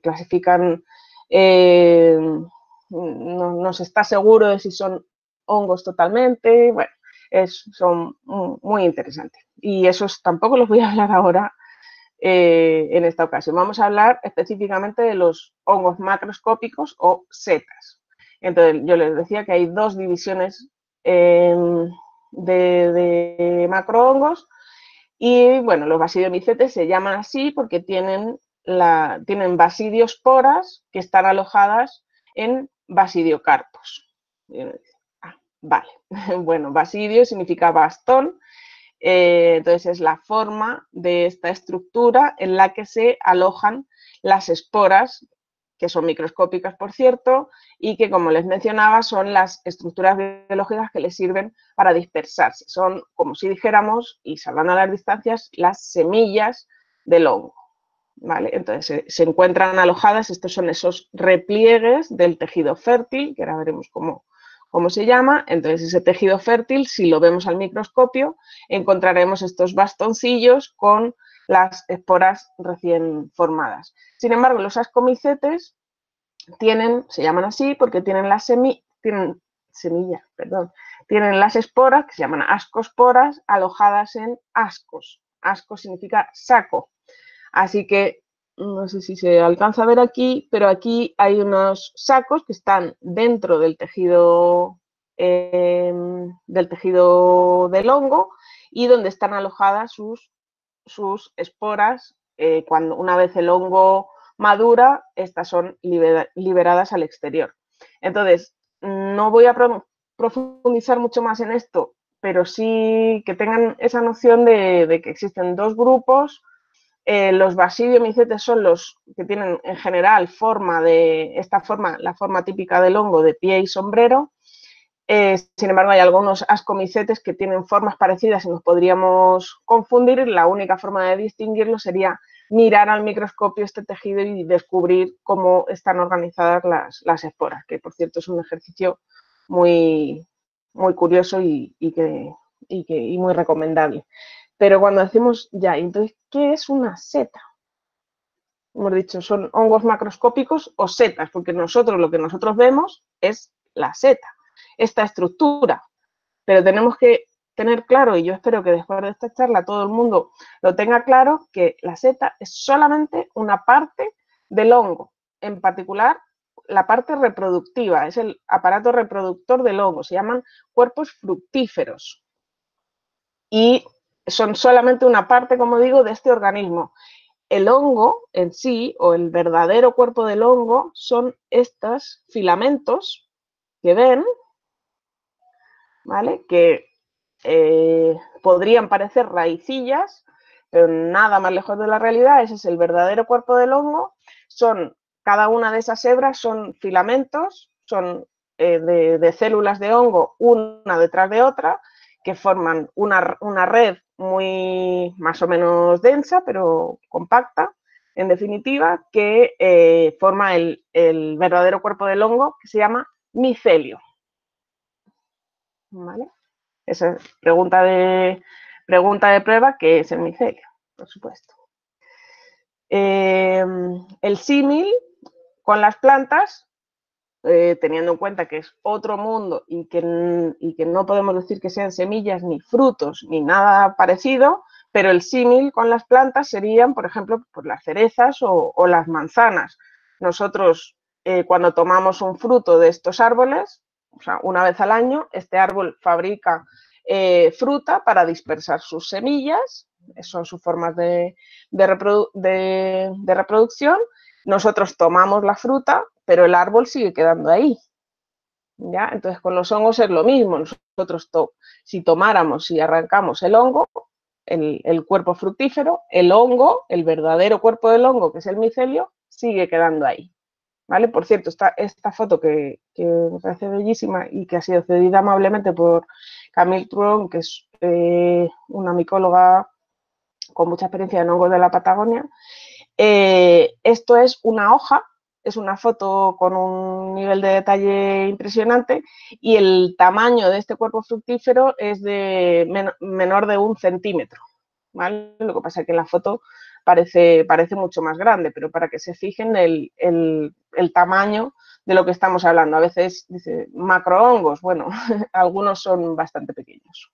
clasifican, no se está seguro de si son hongos totalmente, bueno, son muy interesantes. Y esos tampoco los voy a hablar ahora en esta ocasión. Vamos a hablar específicamente de los hongos macroscópicos o setas. Entonces, yo les decía que hay dos divisiones de macrohongos y, bueno, los basidiomicetes se llaman así porque tienen basidiosporas que están alojadas en basidiocarpos. Vale, bueno, basidio significa bastón, entonces es la forma de esta estructura en la que se alojan las esporas, que son microscópicas, por cierto, y que, como les mencionaba, son las estructuras biológicas que les sirven para dispersarse. Son, como si dijéramos, y salvando las distancias, las semillas del hongo. ¿Vale? Entonces se encuentran alojadas, estos son esos repliegues del tejido fértil, que ahora veremos cómo se llama. Entonces ese tejido fértil, si lo vemos al microscopio, encontraremos estos bastoncillos con las esporas recién formadas. Sin embargo, los ascomicetes se llaman así porque tienen las esporas, que se llaman ascosporas, alojadas en ascos. Asco significa saco. Así que no sé si se alcanza a ver aquí, pero aquí hay unos sacos que están dentro del tejido del hongo, y donde están alojadas sus esporas. Una vez el hongo madura, estas son liberadas al exterior. Entonces, no voy a profundizar mucho más en esto, pero sí que tengan esa noción de que existen dos grupos. Los basidiomicetes son los que tienen en general la forma típica del hongo de pie y sombrero. Sin embargo, hay algunos ascomicetes que tienen formas parecidas y nos podríamos confundir. La única forma de distinguirlo sería mirar al microscopio este tejido y descubrir cómo están organizadas las esporas, que por cierto es un ejercicio muy, muy curioso y muy recomendable. Pero cuando decimos ya, entonces, ¿qué es una seta? Hemos dicho, son hongos macroscópicos o setas, porque lo que nosotros vemos es la seta, esta estructura. Pero tenemos que tener claro, y yo espero que después de esta charla todo el mundo lo tenga claro, que la seta es solamente una parte del hongo, en particular la parte reproductiva, es el aparato reproductor del hongo, se llaman cuerpos fructíferos. Y son solamente una parte, como digo, de este organismo. El hongo en sí, o el verdadero cuerpo del hongo, son estos filamentos que ven, ¿vale? Que podrían parecer raicillas, pero nada más lejos de la realidad. Ese es el verdadero cuerpo del hongo. Cada una de esas hebras son filamentos, son de células de hongo, una detrás de otra, que forman una red muy más o menos densa, pero compacta, en definitiva, que forma el verdadero cuerpo del hongo, que se llama micelio. ¿Vale? Esa es pregunta de prueba, que es el micelio, por supuesto. El símil con las plantas teniendo en cuenta que es otro mundo y que no podemos decir que sean semillas ni frutos ni nada parecido, pero el símil con las plantas serían, por ejemplo, pues las cerezas o las manzanas. Nosotros, cuando tomamos un fruto de estos árboles, o sea, una vez al año, este árbol fabrica fruta para dispersar sus semillas, son sus formas de reproducción. Nosotros tomamos la fruta, pero el árbol sigue quedando ahí. ¿Ya? Entonces, con los hongos es lo mismo. Nosotros, si tomáramos y arrancamos el hongo, el cuerpo fructífero, el hongo, el verdadero cuerpo del hongo, que es el micelio, sigue quedando ahí. ¿Vale? Por cierto, esta foto que me parece bellísima y que ha sido cedida amablemente por Camille Truon, que es una micóloga con mucha experiencia en hongos de la Patagonia. Esto es una hoja, es una foto con un nivel de detalle impresionante y el tamaño de este cuerpo fructífero es de menor de 1 centímetro. ¿Vale? Lo que pasa es que en la foto parece mucho más grande, pero para que se fijen el tamaño de lo que estamos hablando. A veces dice macrohongos, bueno, algunos son bastante pequeños.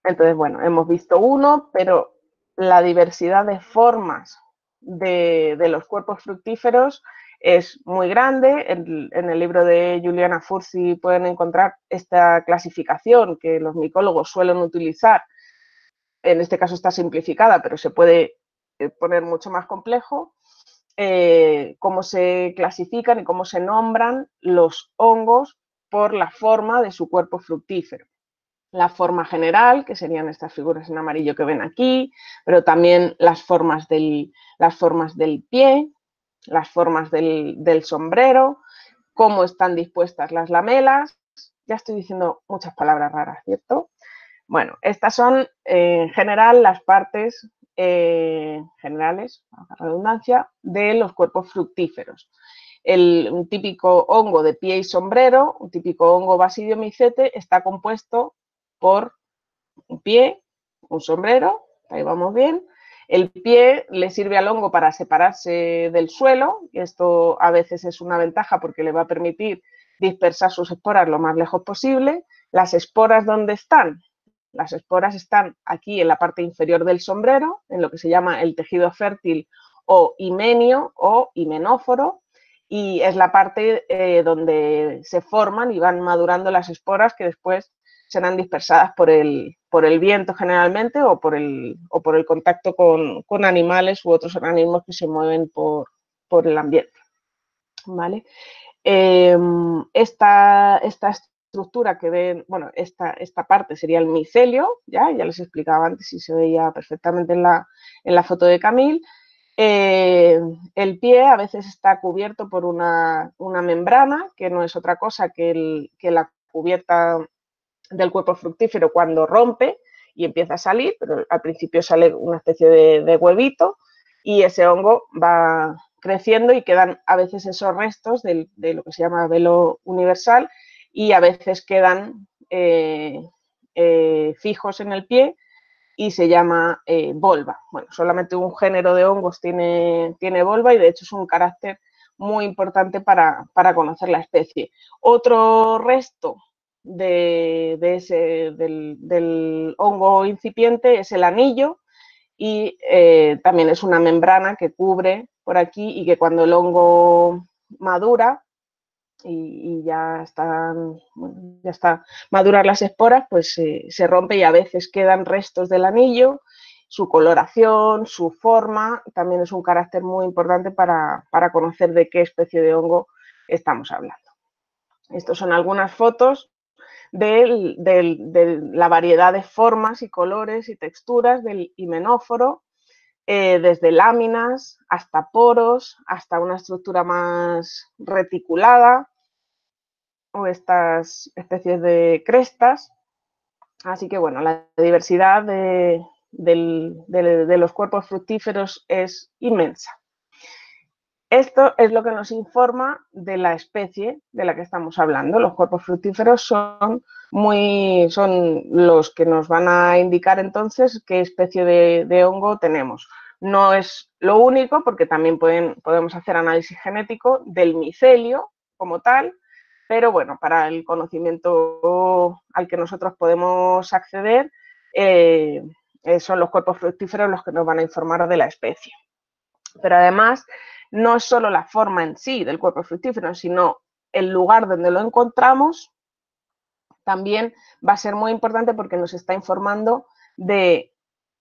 Entonces, bueno, hemos visto uno, pero la diversidad de formas de los cuerpos fructíferos es muy grande. En el libro de Juliana Fursi pueden encontrar esta clasificación que los micólogos suelen utilizar. En este caso está simplificada, pero se puede poner mucho más complejo. Cómo se clasifican y cómo se nombran los hongos por la forma de su cuerpo fructífero. La forma general, que serían estas figuras en amarillo que ven aquí, pero también las formas del pie, las formas del sombrero, cómo están dispuestas las lamelas. Ya estoy diciendo muchas palabras raras, ¿cierto? Bueno, estas son en general las partes generales, a redundancia, de los cuerpos fructíferos. Un típico hongo de pie y sombrero, un típico hongo basidiomycete, está compuesto por un pie, un sombrero, ahí vamos bien. El pie le sirve al hongo para separarse del suelo, y esto a veces es una ventaja porque le va a permitir dispersar sus esporas lo más lejos posible. Las esporas, ¿dónde están? Las esporas están aquí en la parte inferior del sombrero, en lo que se llama el tejido fértil o himenio o himenóforo, y es la parte donde se forman y van madurando las esporas que después serán dispersadas por el viento generalmente o por el contacto con animales u otros organismos que se mueven por el ambiente. ¿Vale? Esta estructura que ven, bueno, esta parte sería el micelio, ya les explicaba antes y se veía perfectamente en la foto de Camille. El pie a veces está cubierto por una membrana, que no es otra cosa que la cubierta del cuerpo fructífero cuando rompe y empieza a salir, pero al principio sale una especie de huevito y ese hongo va creciendo y quedan a veces esos restos de lo que se llama velo universal y a veces quedan fijos en el pie y se llama volva. Bueno, solamente un género de hongos tiene volva y de hecho es un carácter muy importante para conocer la especie. Otro resto del hongo incipiente es el anillo y también es una membrana que cubre por aquí y que cuando el hongo madura y ya está madurar las esporas, pues se rompe y a veces quedan restos del anillo, su coloración, su forma, también es un carácter muy importante para conocer de qué especie de hongo estamos hablando. Estas son algunas fotos de la variedad de formas y colores y texturas del himenóforo, desde láminas hasta poros, hasta una estructura más reticulada o estas especies de crestas. Así que bueno, la diversidad de los cuerpos fructíferos es inmensa. Esto es lo que nos informa de la especie de la que estamos hablando. Los cuerpos fructíferos son los que nos van a indicar entonces qué especie de hongo tenemos. No es lo único, porque también podemos hacer análisis genético del micelio como tal, pero bueno, para el conocimiento al que nosotros podemos acceder, son los cuerpos fructíferos los que nos van a informar de la especie. Pero además, no es solo la forma en sí del cuerpo fructífero, sino el lugar donde lo encontramos también va a ser muy importante, porque nos está informando de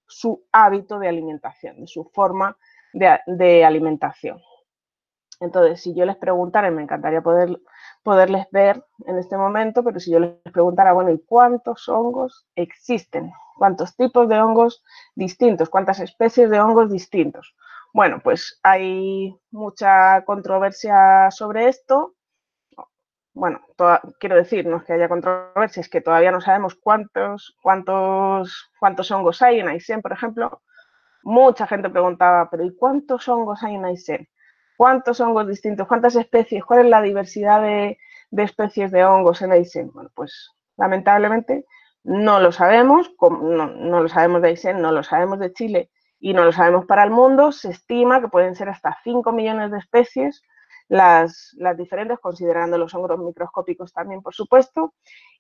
su hábito de alimentación, de su forma de alimentación. Entonces, si yo les preguntara, me encantaría poderles ver en este momento, pero si yo les preguntara, bueno, ¿y cuántos hongos existen? ¿Cuántos tipos de hongos distintos? ¿Cuántas especies de hongos distintos? Bueno, pues hay mucha controversia sobre esto. Bueno, quiero decir, no es que haya controversia, es que todavía no sabemos cuántos hongos hay en Aysén, por ejemplo. Mucha gente preguntaba, pero ¿y cuántos hongos hay en Aysén? ¿Cuántos hongos distintos? ¿Cuántas especies? ¿Cuál es la diversidad de especies de hongos en Aysén? Bueno, pues lamentablemente no lo sabemos, no lo sabemos de Aysén, no lo sabemos de Chile y no lo sabemos para el mundo. Se estima que pueden ser hasta 5 millones de especies las diferentes, considerando los hongos microscópicos también, por supuesto.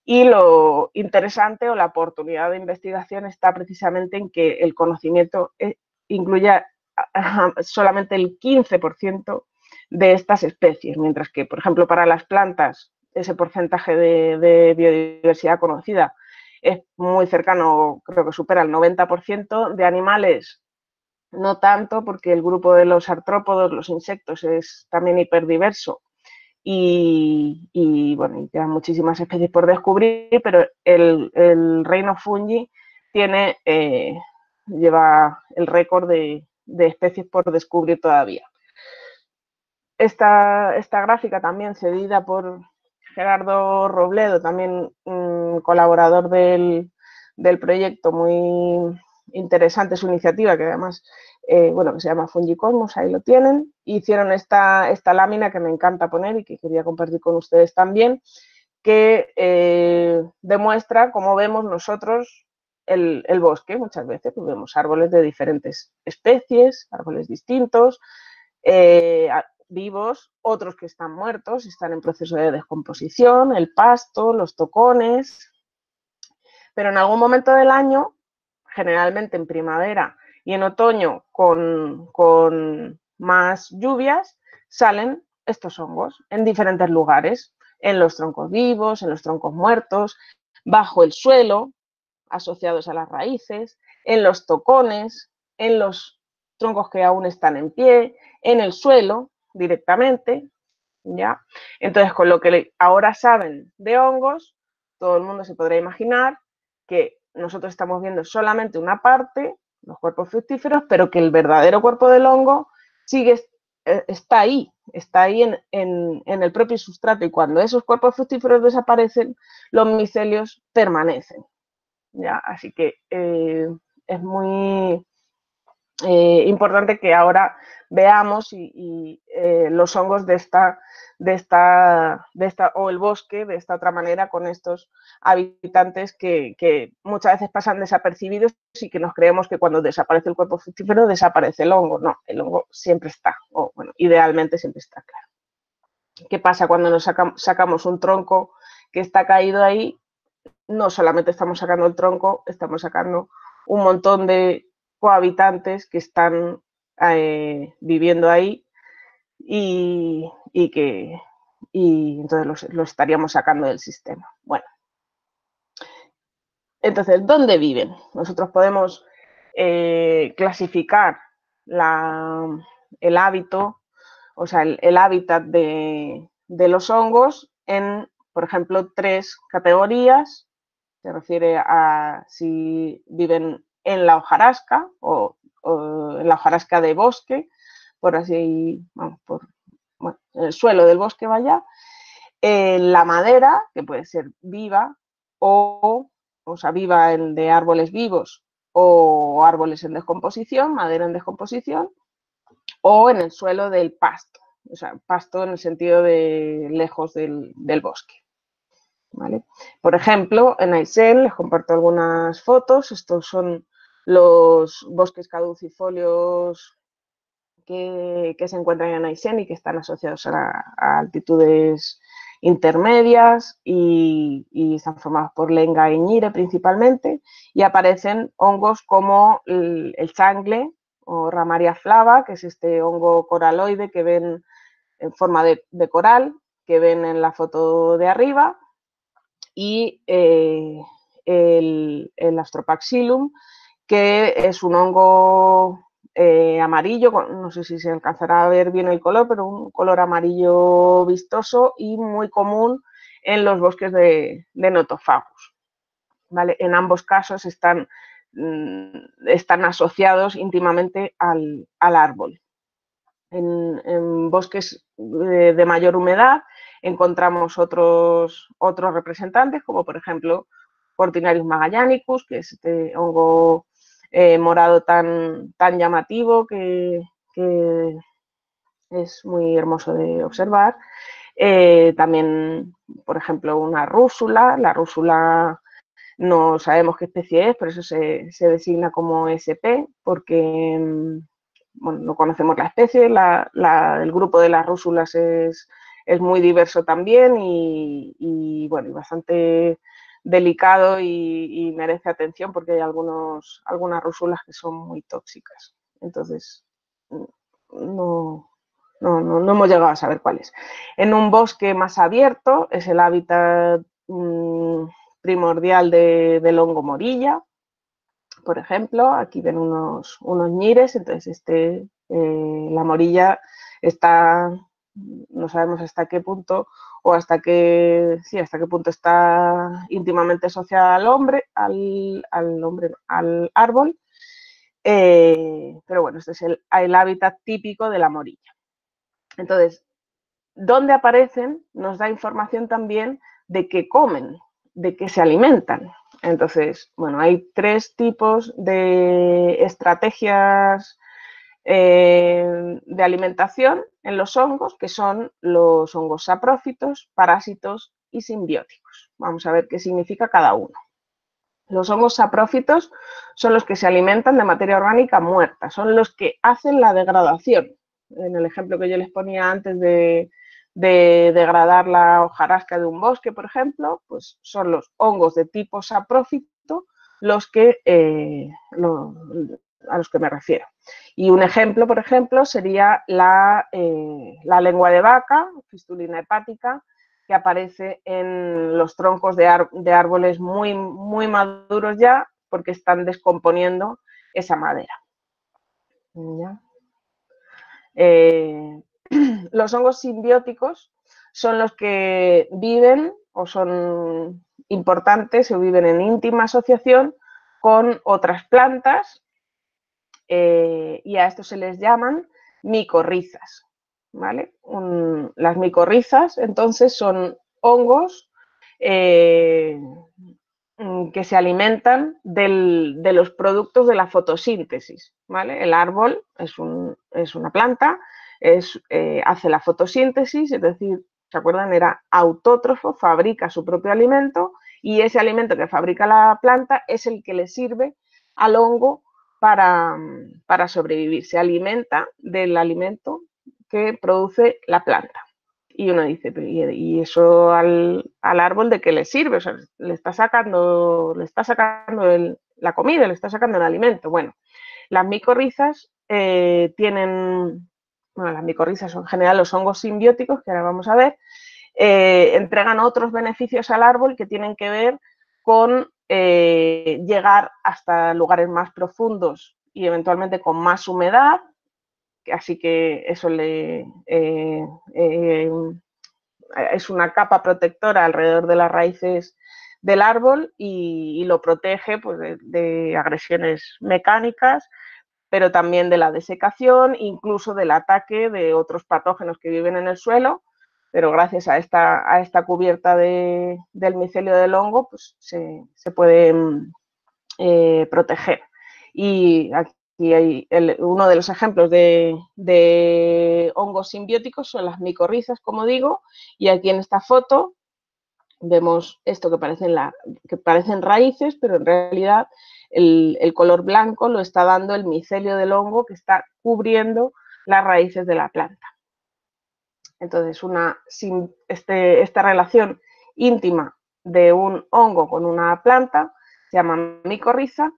Y lo interesante o la oportunidad de investigación está precisamente en que el conocimiento incluya solamente el 15% de estas especies, mientras que, por ejemplo, para las plantas ese porcentaje de biodiversidad conocida es muy cercano, creo que supera el 90%, de animales no tanto, porque el grupo de los artrópodos, los insectos, es también hiperdiverso. Y bueno, y quedan muchísimas especies por descubrir, pero el reino fungi lleva el récord de especies por descubrir todavía. Esta gráfica, también cedida por Gerardo Robledo, también colaborador del proyecto, muy interesante su iniciativa, que además bueno, que se llama Fungicosmos, ahí lo tienen. Hicieron esta lámina que me encanta poner y que quería compartir con ustedes también, que demuestra cómo vemos nosotros el bosque. Muchas veces pues vemos árboles de diferentes especies, árboles distintos, vivos, otros que están muertos, están en proceso de descomposición, el pasto, los tocones, pero en algún momento del año, generalmente en primavera y en otoño con más lluvias, salen estos hongos en diferentes lugares, en los troncos vivos, en los troncos muertos, bajo el suelo, asociados a las raíces, en los tocones, en los troncos que aún están en pie, en el suelo directamente, ¿ya? Entonces, con lo que ahora saben de hongos, todo el mundo se podrá imaginar que nosotros estamos viendo solamente una parte, los cuerpos fructíferos, pero que el verdadero cuerpo del hongo está ahí en el propio sustrato, y cuando esos cuerpos fructíferos desaparecen, los micelios permanecen, ¿ya? Así que es muy importante que ahora veamos los hongos de esta o el bosque de esta otra manera, con estos habitantes que muchas veces pasan desapercibidos y que nos creemos que cuando desaparece el cuerpo fructífero desaparece el hongo. No, el hongo siempre está, o bueno, idealmente siempre está, claro. ¿Qué pasa cuando nos sacamos un tronco que está caído ahí? No solamente estamos sacando el tronco, estamos sacando un montón de cohabitantes que están viviendo ahí y entonces lo estaríamos sacando del sistema. Bueno, entonces, ¿dónde viven? Nosotros podemos clasificar el hábito, o sea, el hábitat de los hongos en, por ejemplo, 3 categorías. Se refiere a si viven en la hojarasca o en la hojarasca de bosque, por así, vamos, en el suelo del bosque, vaya. La madera, que puede ser viva o sea, viva de árboles vivos o árboles en descomposición, madera en descomposición, o en el suelo del pasto, o sea, pasto en el sentido de lejos del bosque. ¿Vale? Por ejemplo, en Aysén les comparto algunas fotos. Estos son los bosques caducifolios que se encuentran en Aysén y que están asociados a altitudes intermedias y están formados por lenga y ñire principalmente, y aparecen hongos como el changle o Ramaria flava, que es este hongo coraloide que ven en forma de coral, que ven en la foto de arriba, y el Astropaxillum, que es un hongo amarillo, no sé si se alcanzará a ver bien el color, pero un color amarillo vistoso y muy común en los bosques de notofagus. ¿Vale? En ambos casos están asociados íntimamente al árbol. En bosques de mayor humedad encontramos otros representantes, como por ejemplo Cortinarius magellanicus, que es este hongo morado tan llamativo que es muy hermoso de observar. También, por ejemplo, una rúsula. La rúsula no sabemos qué especie es, por eso se designa como SP, porque bueno, no conocemos la especie. El grupo de las rúsulas es muy diverso también y bueno, bastante delicado y merece atención porque hay algunas rúsulas que son muy tóxicas. Entonces, no hemos llegado a saber cuál es. En un bosque más abierto es el hábitat primordial del hongo morilla, por ejemplo. Aquí ven unos ñires, entonces la morilla está, no sabemos hasta qué punto o hasta qué punto está íntimamente asociada al árbol, pero bueno, este es el hábitat típico de la morilla. Entonces, ¿dónde aparecen? Nos da información también de qué comen, de qué se alimentan. Entonces, bueno, hay 3 tipos de estrategias de alimentación en los hongos, que son los hongos saprófitos, parásitos y simbióticos. Vamos a ver qué significa cada uno. Los hongos saprófitos son los que se alimentan de materia orgánica muerta, son los que hacen la degradación. En el ejemplo que yo les ponía antes de degradar la hojarasca de un bosque, por ejemplo, pues son los hongos de tipo saprófito a los que me refiero. Y un ejemplo, por ejemplo, sería la lengua de vaca, Fistulina hepática, que aparece en los troncos de árboles muy, muy maduros ya, porque están descomponiendo esa madera. ¿Ya? Los hongos simbióticos son los que viven o son importantes o viven en íntima asociación con otras plantas, y a esto se les llaman micorrizas. ¿Vale? Las micorrizas, entonces, son hongos que se alimentan de los productos de la fotosíntesis. ¿Vale? El árbol es una planta, hace la fotosíntesis, es decir, ¿se acuerdan? Era autótrofo, fabrica su propio alimento y ese alimento que fabrica la planta es el que le sirve al hongo para sobrevivir. Se alimenta del alimento que produce la planta. Y uno dice, ¿y eso al árbol de qué le sirve? O sea, le está sacando la comida, le está sacando el alimento. Bueno, las micorrizas las micorrizas son en general los hongos simbióticos, que ahora vamos a ver, entregan otros beneficios al árbol que tienen que ver con llegar hasta lugares más profundos y eventualmente con más humedad, así que eso es una capa protectora alrededor de las raíces del árbol y lo protege pues, de agresiones mecánicas, pero también de la desecación, incluso del ataque de otros patógenos que viven en el suelo, pero gracias a esta cubierta del micelio del hongo pues se puede proteger. Y aquí hay uno de los ejemplos de hongos simbióticos son las micorrizas, como digo, y aquí en esta foto vemos esto que parecen raíces, pero en realidad el color blanco lo está dando el micelio del hongo que está cubriendo las raíces de la planta. Entonces, esta relación íntima de un hongo con una planta se llama micorriza,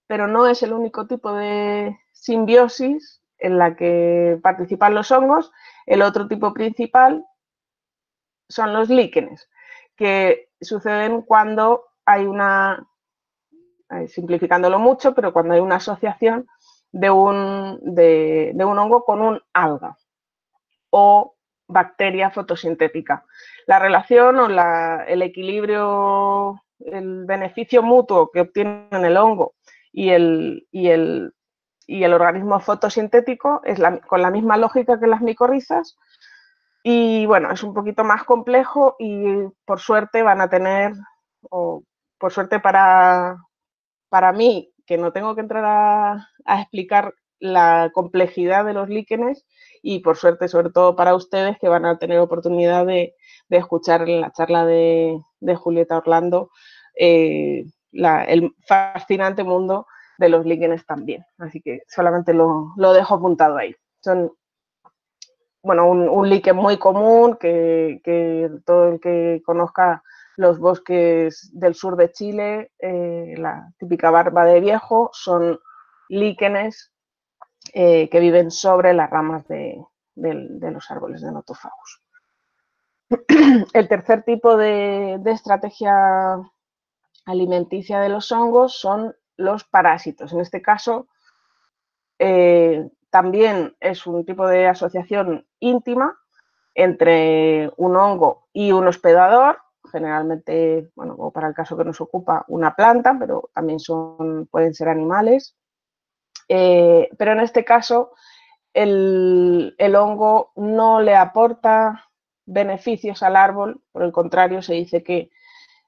pero no es el único tipo de simbiosis en la que participan los hongos. El otro tipo principal son los líquenes, que suceden cuando hay simplificándolo mucho, pero cuando hay una asociación de un hongo con un alga o bacteria fotosintética. La relación o el equilibrio, el beneficio mutuo que obtienen el hongo y el organismo fotosintético es con la misma lógica que las micorrizas. Y bueno, es un poquito más complejo y por suerte van a tener, o por suerte para mí, que no tengo que entrar a explicar la complejidad de los líquenes, y por suerte, sobre todo para ustedes, que van a tener oportunidad de escuchar en la charla de Julieta Orlando el fascinante mundo de los líquenes también. Así que solamente lo dejo apuntado ahí. Son un líquen muy común que todo el que conozca los bosques del sur de Chile, la típica barba de viejo, son líquenes que viven sobre las ramas de los árboles de Nothofagus. El tercer tipo de estrategia alimenticia de los hongos son los parásitos. En este caso, también es un tipo de asociación íntima entre un hongo y un hospedador, generalmente, bueno, como para el caso que nos ocupa, una planta, pero también pueden ser animales. Pero en este caso, el hongo no le aporta beneficios al árbol, por el contrario, se dice que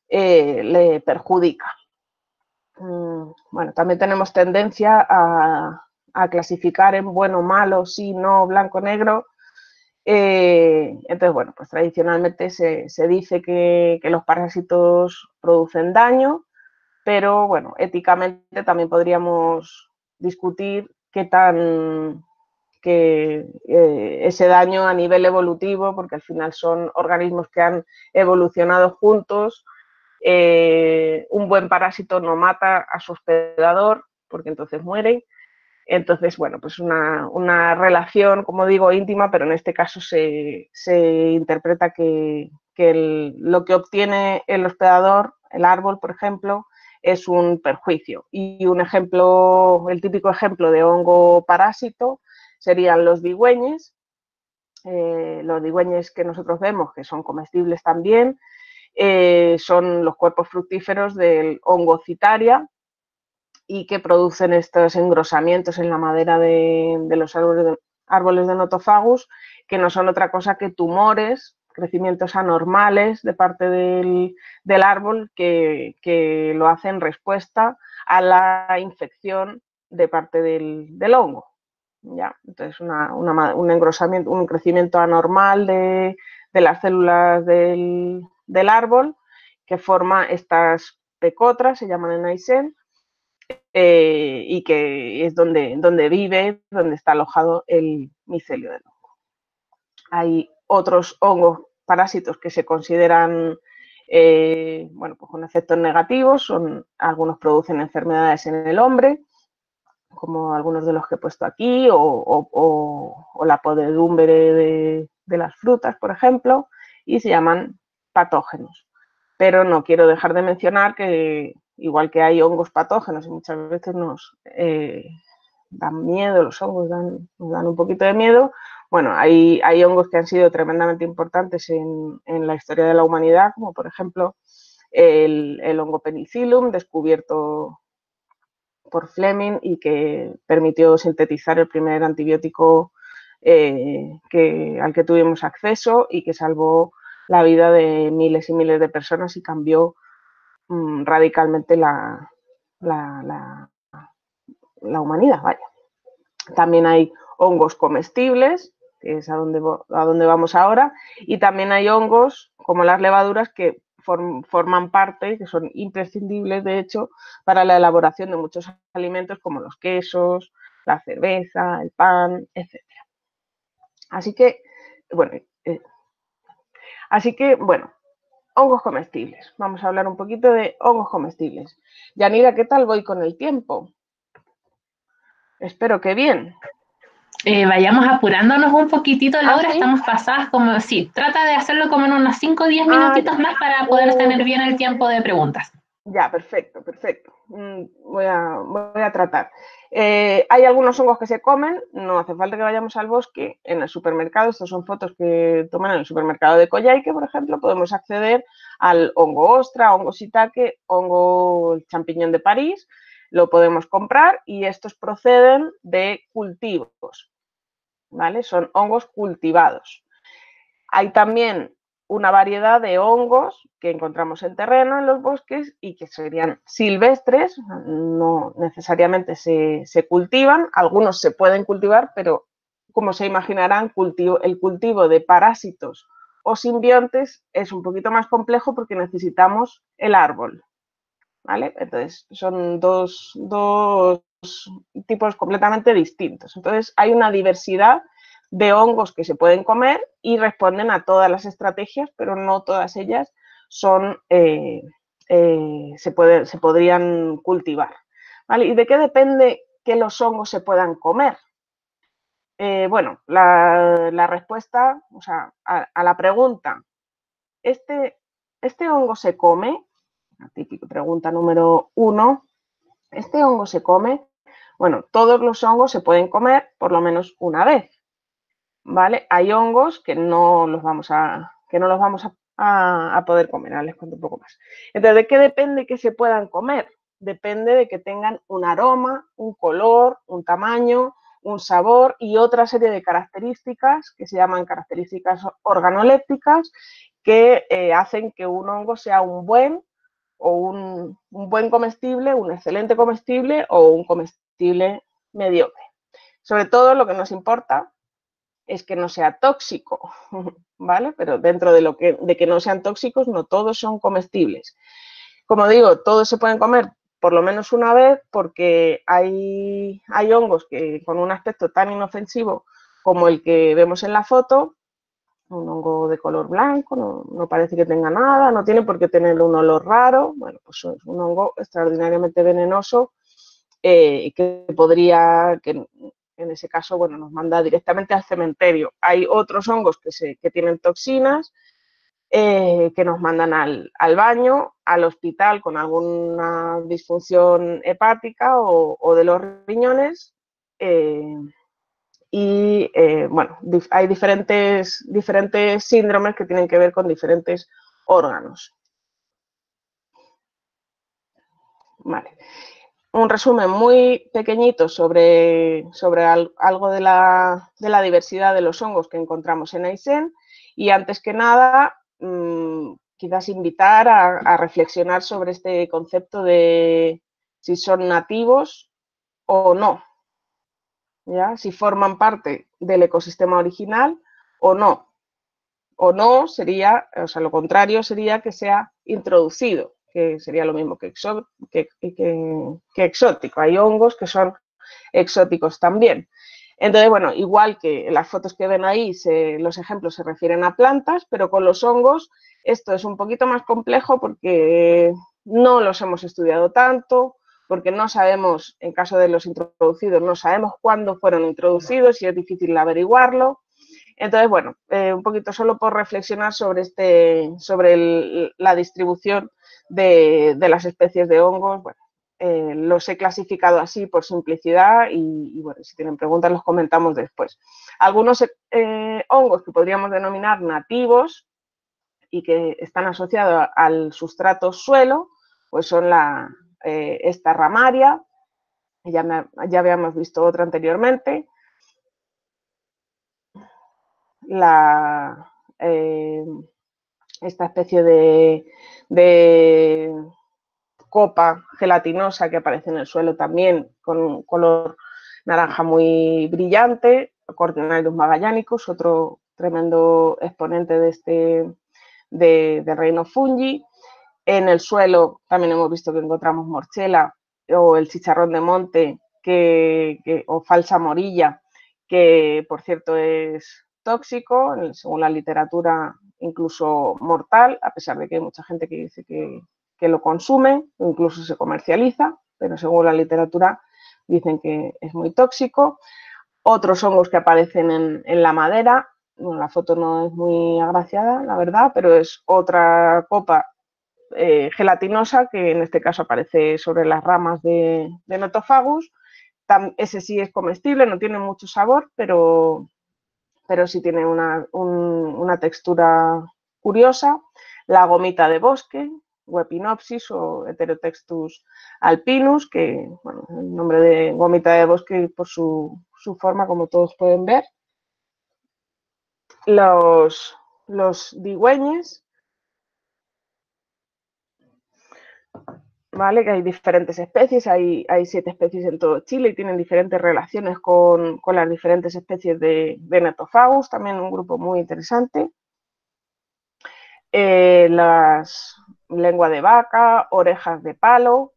le perjudica. Bueno, también tenemos tendencia a clasificar en bueno, malo, sí, no, blanco, negro. Entonces, bueno, pues tradicionalmente se dice que los parásitos producen daño, pero bueno, éticamente también podríamos discutir ese daño a nivel evolutivo, porque al final son organismos que han evolucionado juntos. Un buen parásito no mata a su hospedador, porque entonces mueren. Entonces, bueno, pues una relación, como digo, íntima, pero en este caso se interpreta que lo que obtiene el hospedador, el árbol, por ejemplo, es un perjuicio. Y el típico ejemplo de hongo parásito serían los digüeñes. Los digüeñes que nosotros vemos, que son comestibles también, son los cuerpos fructíferos del hongo Citaria, y que producen estos engrosamientos en la madera de los árboles de Nothofagus, que no son otra cosa que tumores, crecimientos anormales de parte del árbol que lo hacen en respuesta a la infección de parte del hongo. ¿Ya? Entonces, un engrosamiento, un crecimiento anormal de las células del árbol que forma estas pecotras, se llaman en Aysén, y que es donde vive, donde está alojado el micelio del hongo. Hay otros hongos parásitos que se consideran pues con efectos negativos, algunos producen enfermedades en el hombre, como algunos de los que he puesto aquí, o la podredumbre de las frutas, por ejemplo, y se llaman patógenos. Pero no quiero dejar de mencionar que, igual que hay hongos patógenos y muchas veces nos dan miedo, los hongos nos dan un poquito de miedo, bueno, hay hongos que han sido tremendamente importantes en la historia de la humanidad, como por ejemplo el hongo penicillium, descubierto por Fleming y que permitió sintetizar el primer antibiótico al que tuvimos acceso y que salvó la vida de miles y miles de personas y cambió radicalmente la humanidad. Vaya. También hay hongos comestibles, que es a donde vamos ahora, y también hay hongos como las levaduras que forman parte, que son imprescindibles, de hecho, para la elaboración de muchos alimentos como los quesos, la cerveza, el pan, etc. Así que, bueno, hongos comestibles. Vamos a hablar un poquito de hongos comestibles. Yanira, ¿qué tal voy con el tiempo? Espero que bien. Vayamos apurándonos un poquitito, Laura, ¿Sí? Estamos pasadas como, sí, trata de hacerlo como en unos 5 o 10 minutitos más para poder tener bien el tiempo de preguntas. Ya, perfecto. Voy a tratar. Hay algunos hongos que se comen, no hace falta que vayamos al bosque, en el supermercado, estas son fotos que toman en el supermercado de Coyhaique, por ejemplo, podemos acceder al hongo ostra, hongo shiitake, hongo champiñón de París, lo podemos comprar y estos proceden de cultivos, ¿vale? Son hongos cultivados. Hay también una variedad de hongos que encontramos en terreno, en los bosques, y que serían silvestres, no necesariamente se cultivan, algunos se pueden cultivar, pero como se imaginarán, el cultivo de parásitos o simbiontes es un poquito más complejo porque necesitamos el árbol, ¿vale? Entonces, son dos tipos completamente distintos. Entonces, hay una diversidad de hongos que se pueden comer y responden a todas las estrategias, pero no todas ellas son, se podrían cultivar, ¿vale? ¿Y de qué depende que los hongos se puedan comer? Bueno, la respuesta, o sea, a la pregunta, ¿este hongo se come? La típica pregunta número 1, ¿este hongo se come? Bueno, todos los hongos se pueden comer por lo menos una vez, ¿vale? Hay hongos que no los vamos a poder comer, ahora les cuento un poco más. Entonces, ¿de qué depende que se puedan comer? Depende de que tengan un aroma, un color, un tamaño, un sabor y otra serie de características que se llaman características organolépticas que hacen que un hongo sea un buen comestible, un excelente comestible o un comestible mediocre. Sobre todo lo que nos importa es que no sea tóxico, ¿vale? Pero dentro de que no sean tóxicos, no todos son comestibles. Como digo, todos se pueden comer por lo menos una vez porque hay hongos que con un aspecto tan inofensivo como el que vemos en la foto, un hongo de color blanco, no parece que tenga nada, no tiene por qué tener un olor raro, bueno, pues es un hongo extraordinariamente venenoso que en ese caso, bueno, nos manda directamente al cementerio. Hay otros hongos que tienen toxinas que nos mandan al baño, al hospital con alguna disfunción hepática o de los riñones. Bueno, hay diferentes síndromes que tienen que ver con diferentes órganos. Vale. Un resumen muy pequeñito sobre algo de la diversidad de los hongos que encontramos en Aysén y antes que nada quizás invitar a reflexionar sobre este concepto de si son nativos o no, ¿ya? Si forman parte del ecosistema original o no. O no sería, o sea, lo contrario sería que sea introducido, que sería lo mismo que exótico. Hay hongos que son exóticos también. Entonces, bueno, igual que las fotos que ven ahí, los ejemplos se refieren a plantas, pero con los hongos esto es un poquito más complejo porque no los hemos estudiado tanto, porque no sabemos, en caso de los introducidos, no sabemos cuándo fueron introducidos y es difícil averiguarlo. Entonces, bueno, un poquito solo por reflexionar sobre la distribución de las especies de hongos. Bueno, los he clasificado así por simplicidad y, bueno, si tienen preguntas los comentamos después. Algunos hongos que podríamos denominar nativos y que están asociados al sustrato suelo, pues son esta ramaria, ya habíamos visto otra anteriormente, esta especie de copa gelatinosa que aparece en el suelo también con un color naranja muy brillante, Cortinarius magellanicus, otro tremendo exponente del reino fungi. En el suelo también hemos visto que encontramos morchela o el chicharrón de monte o falsa morilla, que por cierto es tóxico, según la literatura incluso mortal, a pesar de que hay mucha gente que dice que lo consume, incluso se comercializa, pero según la literatura dicen que es muy tóxico. Otros hongos que aparecen en la madera, bueno, la foto no es muy agraciada, la verdad, pero es otra copa gelatinosa que en este caso aparece sobre las ramas de Nothofagus. Ese sí es comestible, no tiene mucho sabor, pero sí tiene una textura curiosa. La gomita de bosque, Wepinopsis o Heterotextus alpinus, que bueno, el nombre de gomita de bosque por su forma, como todos pueden ver. Los digüeñes, ¿vale? Que hay diferentes especies, hay 7 especies en todo Chile y tienen diferentes relaciones con las diferentes especies de Nothofagus, también un grupo muy interesante. Las lengua de vaca, orejas de palo,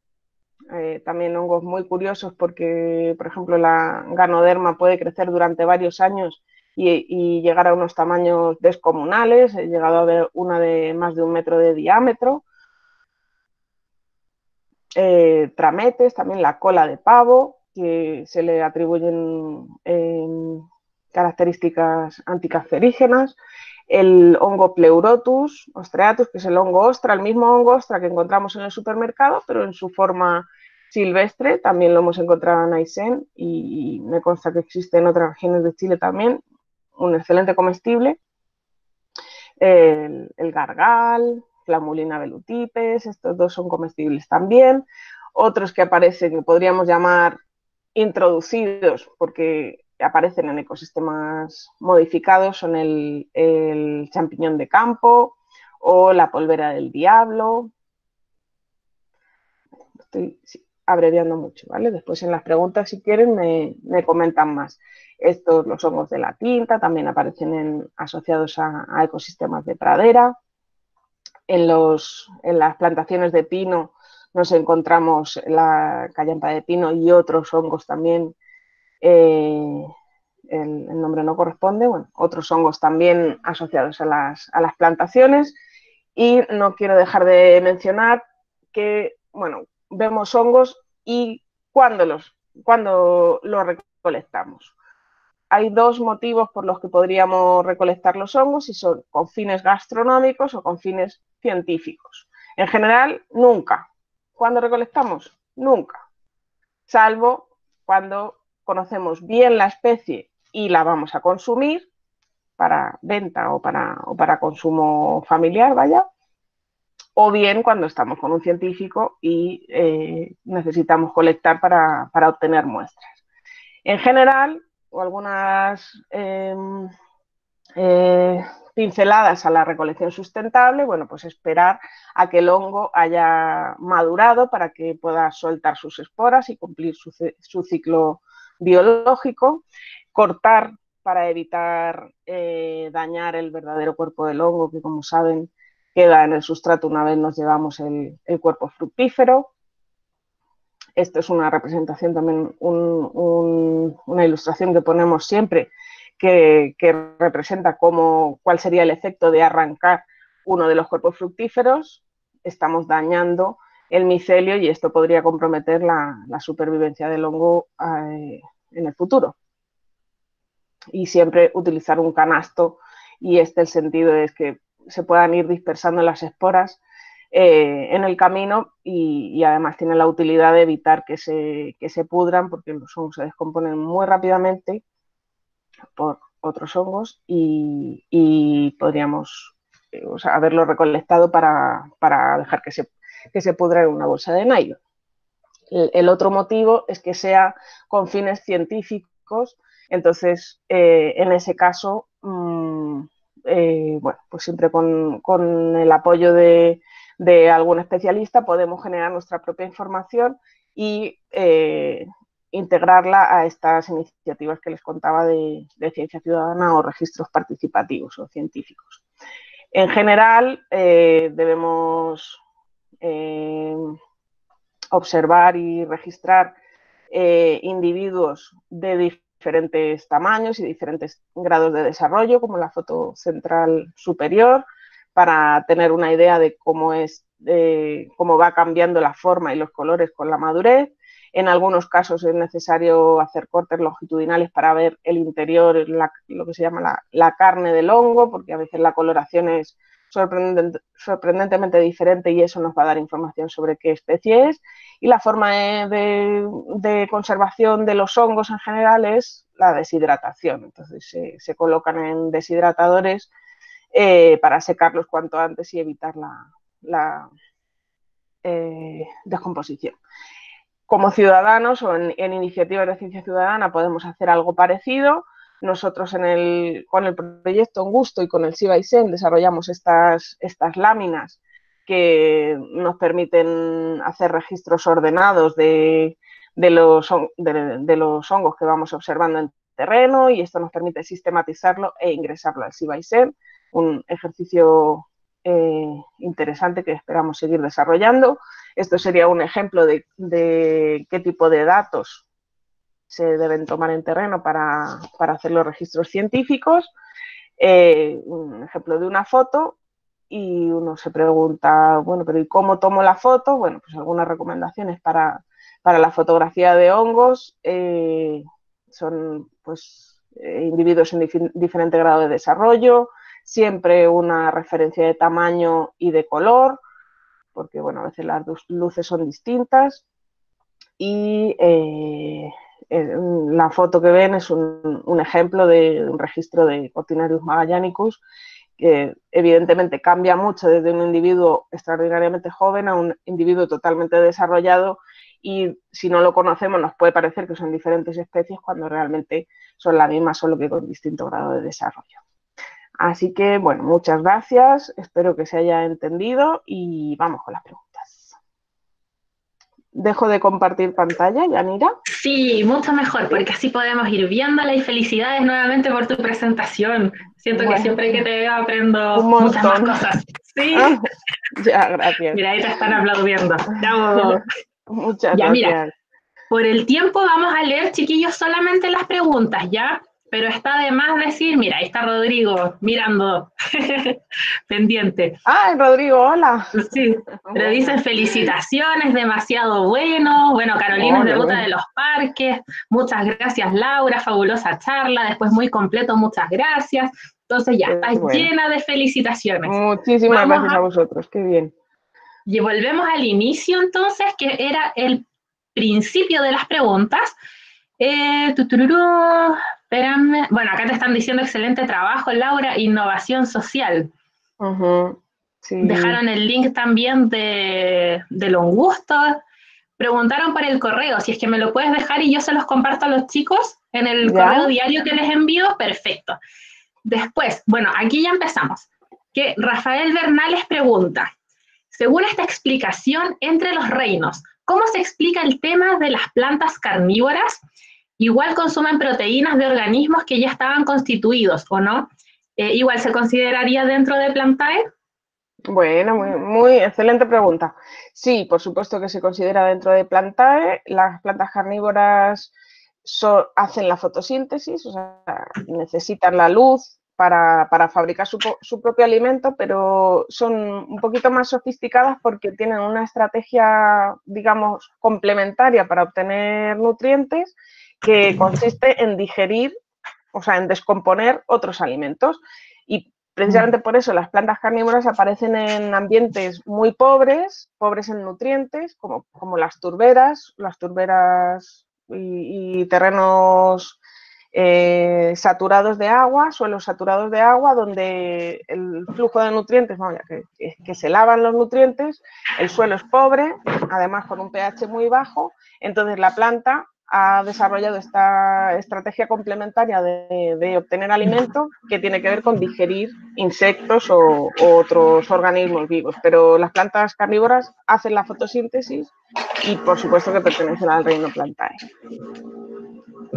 también hongos muy curiosos porque, por ejemplo, la Ganoderma puede crecer durante varios años y llegar a unos tamaños descomunales. He llegado a ver una de más de 1 metro de diámetro. Trametes, también la cola de pavo, que se le atribuyen características anticancerígenas. El hongo Pleurotus ostreatus, que es el hongo ostra, el mismo hongo ostra que encontramos en el supermercado, pero en su forma silvestre. También lo hemos encontrado en Aysén y me consta que existe en otras regiones de Chile también. Un excelente comestible. El gargal, Flamulina velutipes, estos dos son comestibles también. Otros que aparecen, que podríamos llamar introducidos, porque aparecen en ecosistemas modificados, son el champiñón de campo o la polvera del diablo. Estoy abreviando mucho, ¿vale? Después en las preguntas, si quieren, me comentan más. Estos, los hongos de la tinta, también aparecen asociados a ecosistemas de pradera. En las plantaciones de pino nos encontramos la callampa de pino y otros hongos también, el nombre no corresponde, bueno, otros hongos también asociados a las plantaciones. Y no quiero dejar de mencionar que, bueno, vemos hongos y cuando los recolectamos. Hay 2 motivos por los que podríamos recolectar los hongos y son con fines gastronómicos o con fines científicos. En general, nunca. ¿Cuándo recolectamos? Nunca. Salvo cuando conocemos bien la especie y la vamos a consumir para venta o para consumo familiar, vaya, o bien cuando estamos con un científico y necesitamos colectar para obtener muestras. En general, o algunas pinceladas a la recolección sustentable, bueno, pues esperar a que el hongo haya madurado para que pueda soltar sus esporas y cumplir su ciclo biológico, cortar para evitar dañar el verdadero cuerpo del hongo, que como saben queda en el sustrato una vez nos llevamos el cuerpo fructífero. Esto es una representación también, una ilustración que ponemos siempre que representa cuál sería el efecto de arrancar uno de los cuerpos fructíferos. Estamos dañando el micelio y esto podría comprometer la supervivencia del hongo en el futuro. Y siempre utilizar un canasto, y el sentido es que se puedan ir dispersando las esporas en el camino y además tiene la utilidad de evitar que se pudran, porque los hongos se descomponen muy rápidamente por otros hongos y podríamos haberlo recolectado para dejar que se pudra en una bolsa de nylon. El otro motivo es que sea con fines científicos, entonces en ese caso, bueno, pues siempre con el apoyo de algún especialista podemos generar nuestra propia información y integrarla a estas iniciativas que les contaba de ciencia ciudadana o registros participativos o científicos. En general, debemos observar y registrar individuos de diferentes tamaños y diferentes grados de desarrollo, como la foto central superior, para tener una idea de cómo va cambiando la forma y los colores con la madurez. En algunos casos es necesario hacer cortes longitudinales para ver el interior, lo que se llama la carne del hongo, porque a veces la coloración es sorprendentemente diferente y eso nos va a dar información sobre qué especie es. Y la forma de conservación de los hongos en general es la deshidratación. Entonces se colocan en deshidratadores para secarlos cuanto antes y evitar la descomposición. Como ciudadanos o en iniciativas de ciencia ciudadana podemos hacer algo parecido. Nosotros con el proyecto Ongusto y con el SIBAISEN desarrollamos estas láminas que nos permiten hacer registros ordenados de los hongos que vamos observando en terreno, y esto nos permite sistematizarlo e ingresarlo al SIBAISEN, un ejercicio interesante que esperamos seguir desarrollando. Esto sería un ejemplo de qué tipo de datos se deben tomar en terreno para hacer los registros científicos. Un ejemplo de una foto, y uno se pregunta, bueno, pero ¿y cómo tomo la foto? Bueno, pues algunas recomendaciones para la fotografía de hongos son pues individuos en diferente grado de desarrollo, siempre una referencia de tamaño y de color, porque bueno, a veces las luces son distintas, y la foto que ven es un ejemplo de un registro de Cotinarius magellanicus, que evidentemente cambia mucho desde un individuo extraordinariamente joven a un individuo totalmente desarrollado, y si no lo conocemos nos puede parecer que son diferentes especies cuando realmente son la misma, solo que con distinto grado de desarrollo. Así que, bueno, muchas gracias, espero que se haya entendido y vamos con las preguntas. Dejo de compartir pantalla, Yanira. Sí, mucho mejor, porque así podemos ir viéndola, y felicidades nuevamente por tu presentación. Siento que siempre que te veo aprendo muchas más cosas. Sí. Ah, ya, gracias. Mira, ahí te están aplaudiendo. Bravo. Muchas ya, gracias. Mira, por el tiempo vamos a leer, chiquillos, solamente las preguntas, ¿ya? Pero está de más decir, mira, ahí está Rodrigo mirando, pendiente. ¡Ay, Rodrigo, hola! Sí, pero dicen felicitaciones, demasiado bueno. Bueno, Carolina es de Ruta de los Parques. Muchas gracias, Laura, fabulosa charla. Después muy completo, muchas gracias. Entonces ya, está llena de felicitaciones. Muchísimas gracias a vosotros, qué bien. Y volvemos al inicio entonces, que era el principio de las preguntas. Espérame. Bueno, acá te están diciendo excelente trabajo, Laura, innovación social. Sí. Dejaron el link también de Ongusto. Preguntaron por el correo, si es que me lo puedes dejar y yo se los comparto a los chicos en el correo diario que les envío, perfecto. Después, bueno, aquí ya empezamos. Que Rafael Bernales pregunta, según esta explicación entre los reinos, ¿cómo se explica el tema de las plantas carnívoras? Igual consumen proteínas de organismos que ya estaban constituidos, ¿o no? Igual se consideraría dentro de Plantae. Bueno, muy excelente pregunta. Sí, por supuesto que se considera dentro de Plantae. Las plantas carnívoras hacen la fotosíntesis, o sea, necesitan la luz para fabricar su propio alimento, pero son un poquito más sofisticadas porque tienen una estrategia, digamos, complementaria para obtener nutrientes, que consiste en digerir, o sea, en descomponer otros alimentos. Y precisamente por eso las plantas carnívoras aparecen en ambientes muy pobres en nutrientes, como las turberas y terrenos saturados de agua, suelos saturados de agua, donde el flujo de nutrientes, bueno, que se lavan los nutrientes, el suelo es pobre, además con un pH muy bajo, entonces la planta ha desarrollado esta estrategia complementaria de obtener alimento, que tiene que ver con digerir insectos o otros organismos vivos. Pero las plantas carnívoras hacen la fotosíntesis y por supuesto que pertenecen al reino Plantae.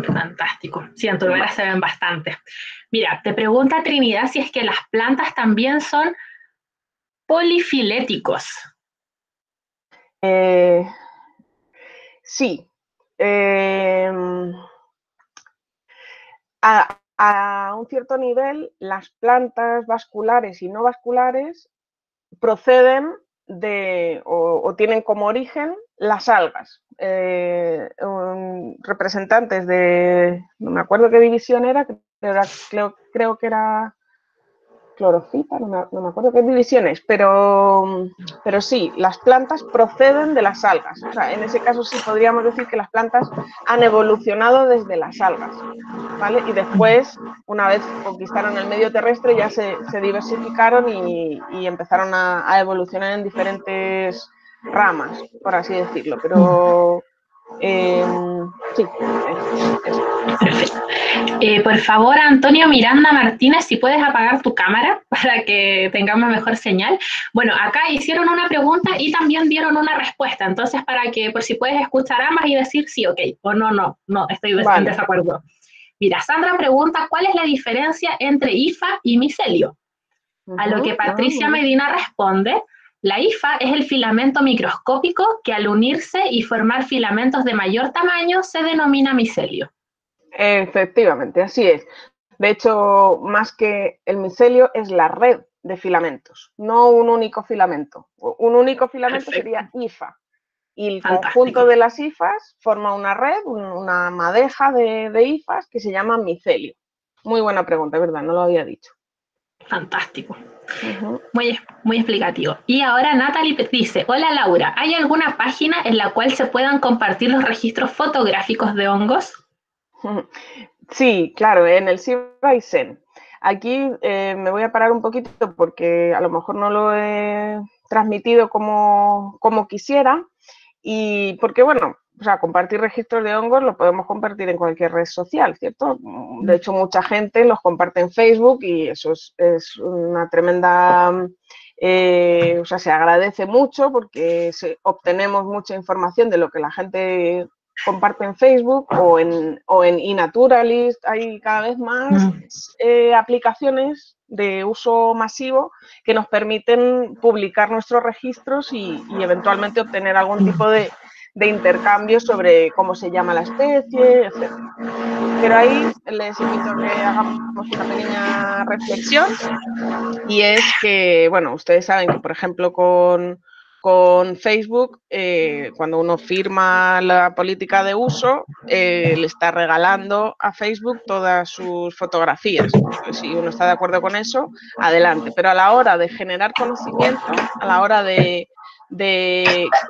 Fantástico. Sí, en turberas se ven bastante. Mira, te pregunta Trinidad si es que las plantas también son polifiléticos. Sí. A un cierto nivel, las plantas vasculares y no vasculares proceden o tienen como origen las algas. Representantes de, no me acuerdo qué división era, creo que era clorofita, no me acuerdo qué divisiones, pero sí, las plantas proceden de las algas. O sea, en ese caso sí podríamos decir que las plantas han evolucionado desde las algas, ¿vale? Y después, una vez conquistaron el medio terrestre, ya se diversificaron y empezaron a evolucionar en diferentes ramas, por así decirlo. Pero sí, eso. Perfecto. Por favor, Antonio Miranda Martínez, si puedes apagar tu cámara para que tengamos mejor señal. Bueno, acá hicieron una pregunta y también dieron una respuesta, entonces para que por si puedes escuchar ambas y decir sí, ok, o no, estoy en Vale. desacuerdo. Mira, Sandra pregunta, ¿cuál es la diferencia entre hifa y micelio? A lo que Patricia Medina responde, la hifa es el filamento microscópico que al unirse y formar filamentos de mayor tamaño se denomina micelio. Efectivamente, así es. De hecho, más que el micelio es la red de filamentos, no un único filamento. Un único filamento sería hifa y el conjunto de las hifas forma una red, una madeja de hifas que se llama micelio. Muy buena pregunta, ¿verdad? No lo había dicho. Fantástico. Muy explicativo. Y ahora Natalie dice, hola Laura, ¿hay alguna página en la cual se puedan compartir los registros fotográficos de hongos? Sí, claro, en el SIVA-ISEN. Aquí me voy a parar un poquito porque a lo mejor no lo he transmitido como quisiera y porque, bueno, o sea, compartir registros de hongos lo podemos compartir en cualquier red social, ¿cierto? De hecho, mucha gente los comparte en Facebook y eso es una tremenda... o sea, se agradece mucho porque obtenemos mucha información de lo que la gente comparte en Facebook o en eNaturalist. Hay cada vez más aplicaciones de uso masivo que nos permiten publicar nuestros registros y eventualmente obtener algún tipo de intercambio sobre cómo se llama la especie, etc. Pero ahí les invito a que hagamos una pequeña reflexión y es que, bueno, ustedes saben que, por ejemplo, con Facebook, cuando uno firma la política de uso, le está regalando a Facebook todas sus fotografías. Si uno está de acuerdo con eso, adelante. Pero a la hora de generar conocimiento, a la hora de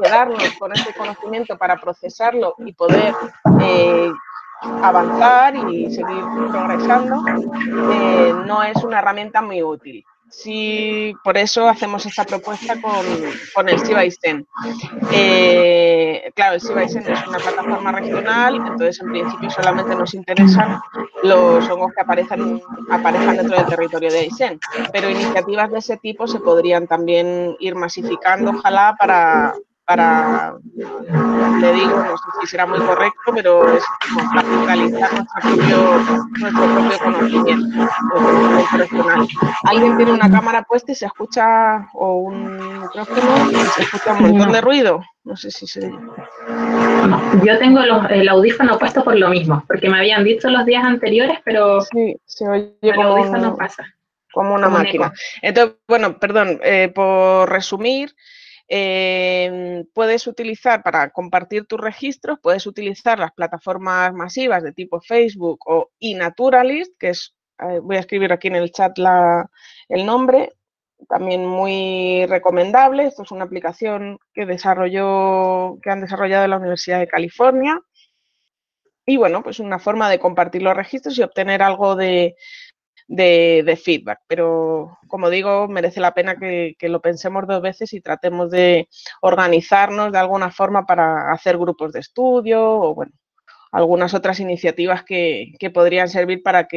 quedarnos con ese conocimiento para procesarlo y poder avanzar y seguir progresando, no es una herramienta muy útil. Sí, por eso hacemos esta propuesta con el SIVA-ISEN. Claro, el SIVA-ISEN es una plataforma regional, entonces en principio solamente nos interesan los hongos que aparezcan dentro del territorio de ISEN, pero iniciativas de ese tipo se podrían también ir masificando, ojalá, le digo, no sé si será muy correcto, pero es como capitalizar nuestro propio conocimiento regional. Alguien tiene una cámara puesta y se escucha, o un micrófono, y se escucha un montón de ruido. No sé si se... No, yo tengo el audífono puesto por lo mismo, porque me habían dicho los días anteriores, pero sí, se oye el audífono pasa. Como una máquina. Entonces, bueno, perdón, por resumir, puedes utilizar para compartir tus registros, puedes utilizar las plataformas masivas de tipo Facebook o eNaturalist, que es, voy a escribir aquí en el chat el nombre, también muy recomendable. Esto es una aplicación que han desarrollado en la Universidad de California. Y bueno, pues una forma de compartir los registros y obtener algo de feedback, pero como digo, merece la pena que lo pensemos dos veces y tratemos de organizarnos de alguna forma para hacer grupos de estudio o bueno, algunas otras iniciativas que podrían servir para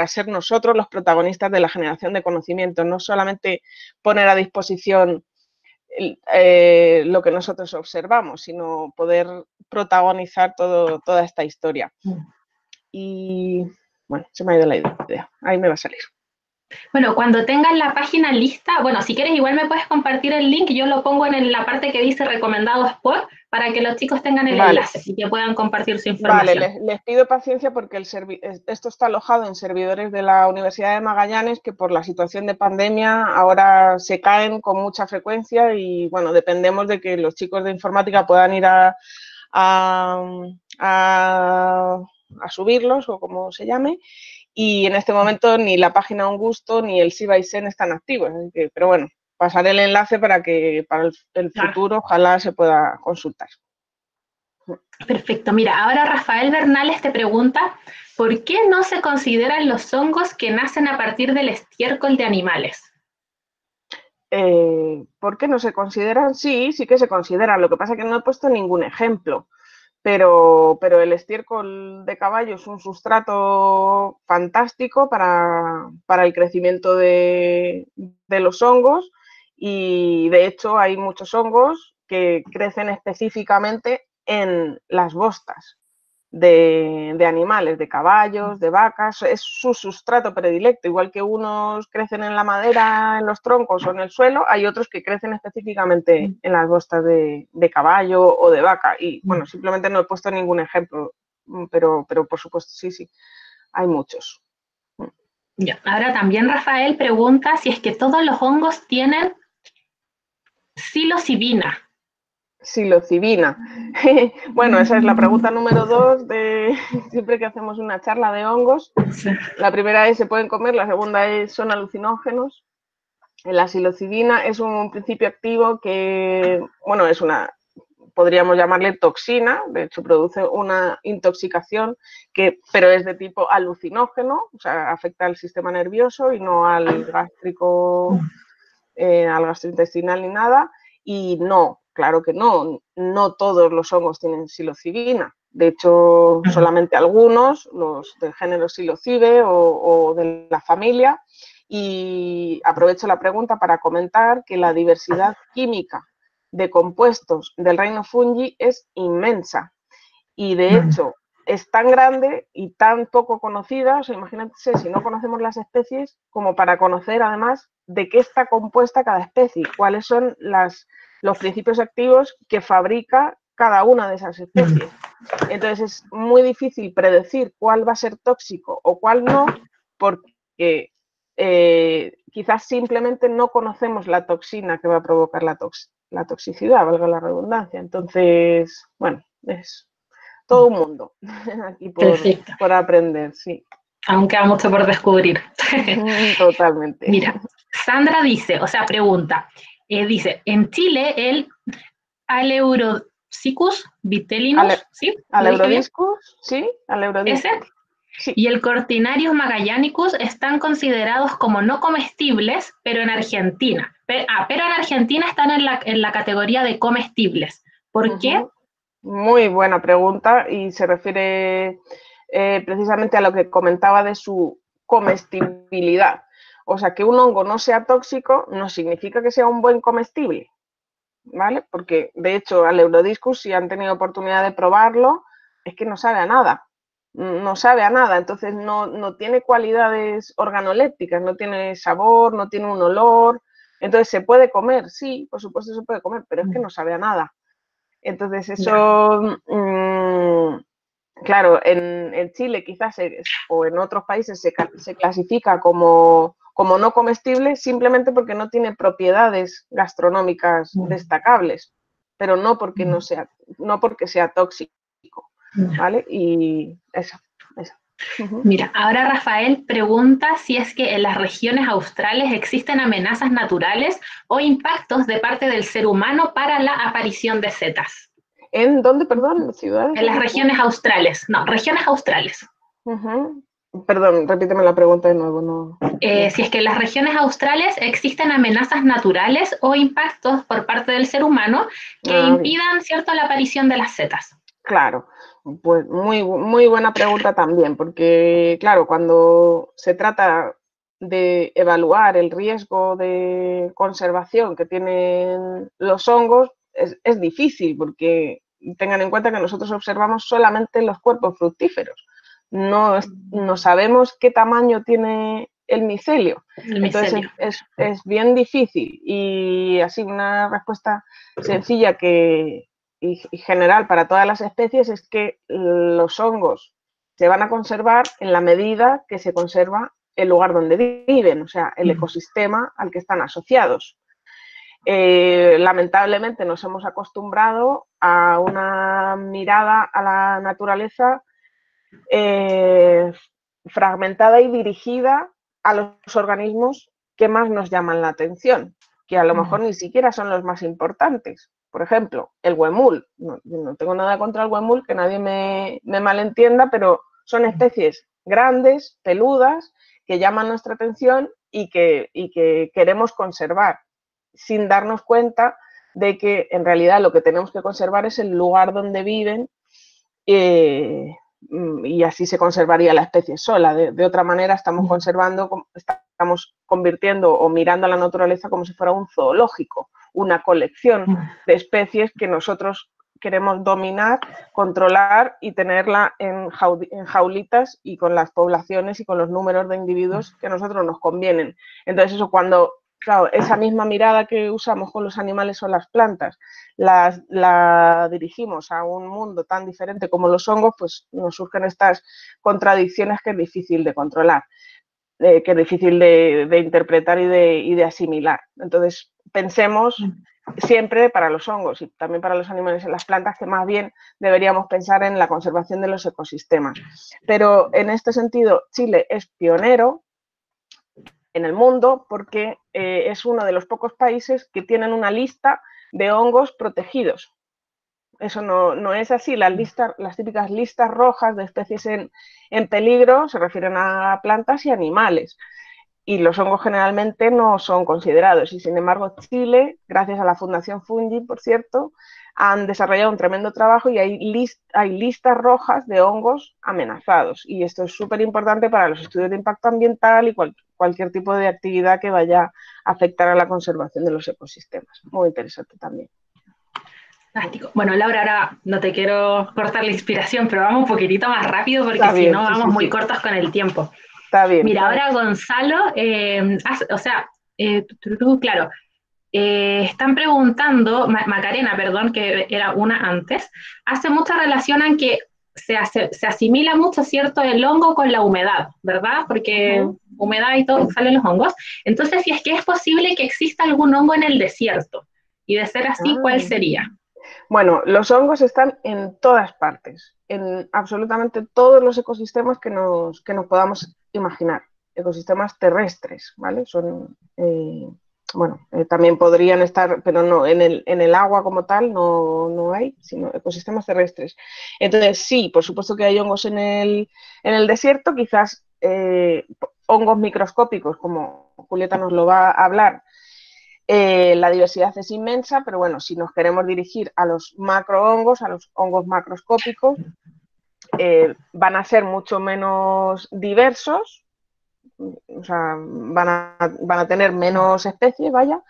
ser nosotros los protagonistas de la generación de conocimiento, no solamente poner a disposición lo que nosotros observamos, sino poder protagonizar toda esta historia. Y bueno, se me ha ido la idea. Ahí me va a salir. Bueno, cuando tengas la página lista, bueno, si quieres igual me puedes compartir el link, yo lo pongo en la parte que dice recomendados por, para que los chicos tengan el Vale. enlace y que puedan compartir su Vale, información. les pido paciencia porque esto está alojado en servidores de la Universidad de Magallanes que por la situación de pandemia ahora se caen con mucha frecuencia y bueno, dependemos de que los chicos de informática puedan ir a, a subirlos o como se llame. Y en este momento ni la página Un Gusto ni el SIBAISEN están activos. Pero bueno, pasaré el enlace para que para el futuro ojalá se pueda consultar. Perfecto. Mira, ahora Rafael Bernales te pregunta, ¿por qué no se consideran los hongos que nacen a partir del estiércol de animales? ¿Por qué no se consideran? Sí, sí que se consideran. Lo que pasa es que no he puesto ningún ejemplo. Pero el estiércol de caballo es un sustrato fantástico para el crecimiento de los hongos y de hecho hay muchos hongos que crecen específicamente en las bostas de animales, de caballos, de vacas, es su sustrato predilecto, igual que unos crecen en la madera, en los troncos o en el suelo, hay otros que crecen específicamente en las bostas de caballo o de vaca. Y bueno, simplemente no he puesto ningún ejemplo, pero por supuesto, sí, hay muchos. Ya. Ahora también Rafael pregunta si es que todos los hongos tienen psilocibina. Psilocibina. Bueno, esa es la pregunta número 2 de siempre que hacemos una charla de hongos. Sí. La primera es, ¿se pueden comer? La segunda es, ¿son alucinógenos? La psilocibina es un principio activo que, bueno, podríamos llamarle toxina, de hecho produce una intoxicación, pero es de tipo alucinógeno, o sea, afecta al sistema nervioso y no al gástrico, al gastrointestinal ni nada, y no, claro que no todos los hongos tienen psilocibina, de hecho solamente algunos, los del género Psilocibe o de la familia, y aprovecho la pregunta para comentar que la diversidad química de compuestos del reino fungi es inmensa y de hecho es tan grande y tan poco conocida, o sea, imagínense si no conocemos las especies, como para conocer además de qué está compuesta cada especie, cuáles son los principios activos que fabrica cada una de esas especies. Entonces es muy difícil predecir cuál va a ser tóxico o cuál no, porque quizás simplemente no conocemos la toxina que va a provocar la toxicidad, valga la redundancia. Entonces, bueno, es todo un mundo aquí por aprender, sí. Aún queda mucho por descubrir. Totalmente. Mira, Sandra dice, o sea, pregunta, dice, en Chile el Aleurosicus vitellinus, ¿sí? ¿Al ¿Lo dije bien? Eurodiscus? Sí, al Ese. Eurodiscus. Sí. Y el Cortinarius magellanicus están considerados como no comestibles, pero en Argentina. Pero en Argentina están en la categoría de comestibles. ¿Por qué? Muy buena pregunta y se refiere precisamente a lo que comentaba de su comestibilidad. O sea, que un hongo no sea tóxico no significa que sea un buen comestible, ¿vale? Porque, de hecho, al Eurodiscus, si han tenido oportunidad de probarlo, es que no sabe a nada. No sabe a nada, entonces no tiene cualidades organolépticas, no tiene sabor, no tiene un olor. Entonces, ¿se puede comer? Sí, por supuesto se puede comer, pero es que no sabe a nada. Entonces, eso, claro, en Chile quizás o en otros países se clasifica como no comestible simplemente porque no tiene propiedades gastronómicas destacables, pero no porque sea tóxico, ¿vale? Y eso. Mira, ahora Rafael pregunta si es que en las regiones australes existen amenazas naturales o impactos de parte del ser humano para la aparición de setas. ¿En dónde, perdón? ¿Ciudades? En las regiones australes, no, regiones australes. Perdón, repíteme la pregunta de nuevo. No. Si es que en las regiones australes existen amenazas naturales o impactos por parte del ser humano que impidan, ¿cierto?, la aparición de las setas. Claro, pues muy buena pregunta también, porque claro, cuando se trata de evaluar el riesgo de conservación que tienen los hongos, es difícil, porque tengan en cuenta que nosotros observamos solamente los cuerpos fructíferos. No sabemos qué tamaño tiene el micelio. El Entonces micelio. es bien difícil, y así una respuesta sencilla y general para todas las especies es que los hongos se van a conservar en la medida que se conserva el lugar donde viven, o sea, el ecosistema al que están asociados. Lamentablemente nos hemos acostumbrado a una mirada a la naturaleza fragmentada y dirigida a los organismos que más nos llaman la atención, que a lo mejor ni siquiera son los más importantes. Por ejemplo, el huemul. No tengo nada contra el huemul, que nadie me malentienda, pero son especies grandes, peludas, que llaman nuestra atención y que queremos conservar, sin darnos cuenta de que en realidad lo que tenemos que conservar es el lugar donde viven, y así se conservaría la especie sola. De otra manera estamos estamos convirtiendo o mirando a la naturaleza como si fuera un zoológico, una colección de especies que nosotros queremos dominar, controlar y tenerla en jaulitas y con las poblaciones y con los números de individuos que a nosotros nos convienen. Entonces eso, cuando, claro, esa misma mirada que usamos con los animales o las plantas la dirigimos a un mundo tan diferente como los hongos, pues nos surgen estas contradicciones que es difícil de controlar, que es difícil de interpretar y de asimilar. Entonces, pensemos siempre, para los hongos y también para los animales y las plantas, que más bien deberíamos pensar en la conservación de los ecosistemas. Pero en este sentido, Chile es pionero en el mundo porque es uno de los pocos países que tienen una lista de hongos protegidos. Eso no es así. Las típicas listas rojas de especies en peligro se refieren a plantas y animales, y los hongos generalmente no son considerados. Y sin embargo, Chile, gracias a la Fundación Fungi, por cierto, han desarrollado un tremendo trabajo y hay listas rojas de hongos amenazados. Y esto es súper importante para los estudios de impacto ambiental y cualquier tipo de actividad que vaya a afectar a la conservación de los ecosistemas. Muy interesante también. Fantástico. Bueno, Laura, ahora no te quiero cortar la inspiración, pero vamos un poquitito más rápido porque si no vamos muy cortos con el tiempo. Está bien. Mira, ahora Gonzalo, claro, están preguntando, Macarena, perdón, que era una antes, hace mucha relación en que se asimila mucho, ¿cierto?, el hongo con la humedad, ¿verdad? Porque humedad y todo salen los hongos. Entonces, si es que es posible que exista algún hongo en el desierto, y de ser así, ¿cuál sería? Bueno, los hongos están en todas partes, en absolutamente todos los ecosistemas que nos podamos imaginar, ecosistemas terrestres, ¿vale? Son, también podrían estar, pero no, en el agua como tal no hay, sino ecosistemas terrestres. Entonces, sí, por supuesto que hay hongos en el desierto, quizás hongos microscópicos, como Julieta nos lo va a hablar. La diversidad es inmensa, pero bueno, si nos queremos dirigir a los macrohongos, a los hongos macroscópicos, van a ser mucho menos diversos, o sea, van a tener menos especies, vaya,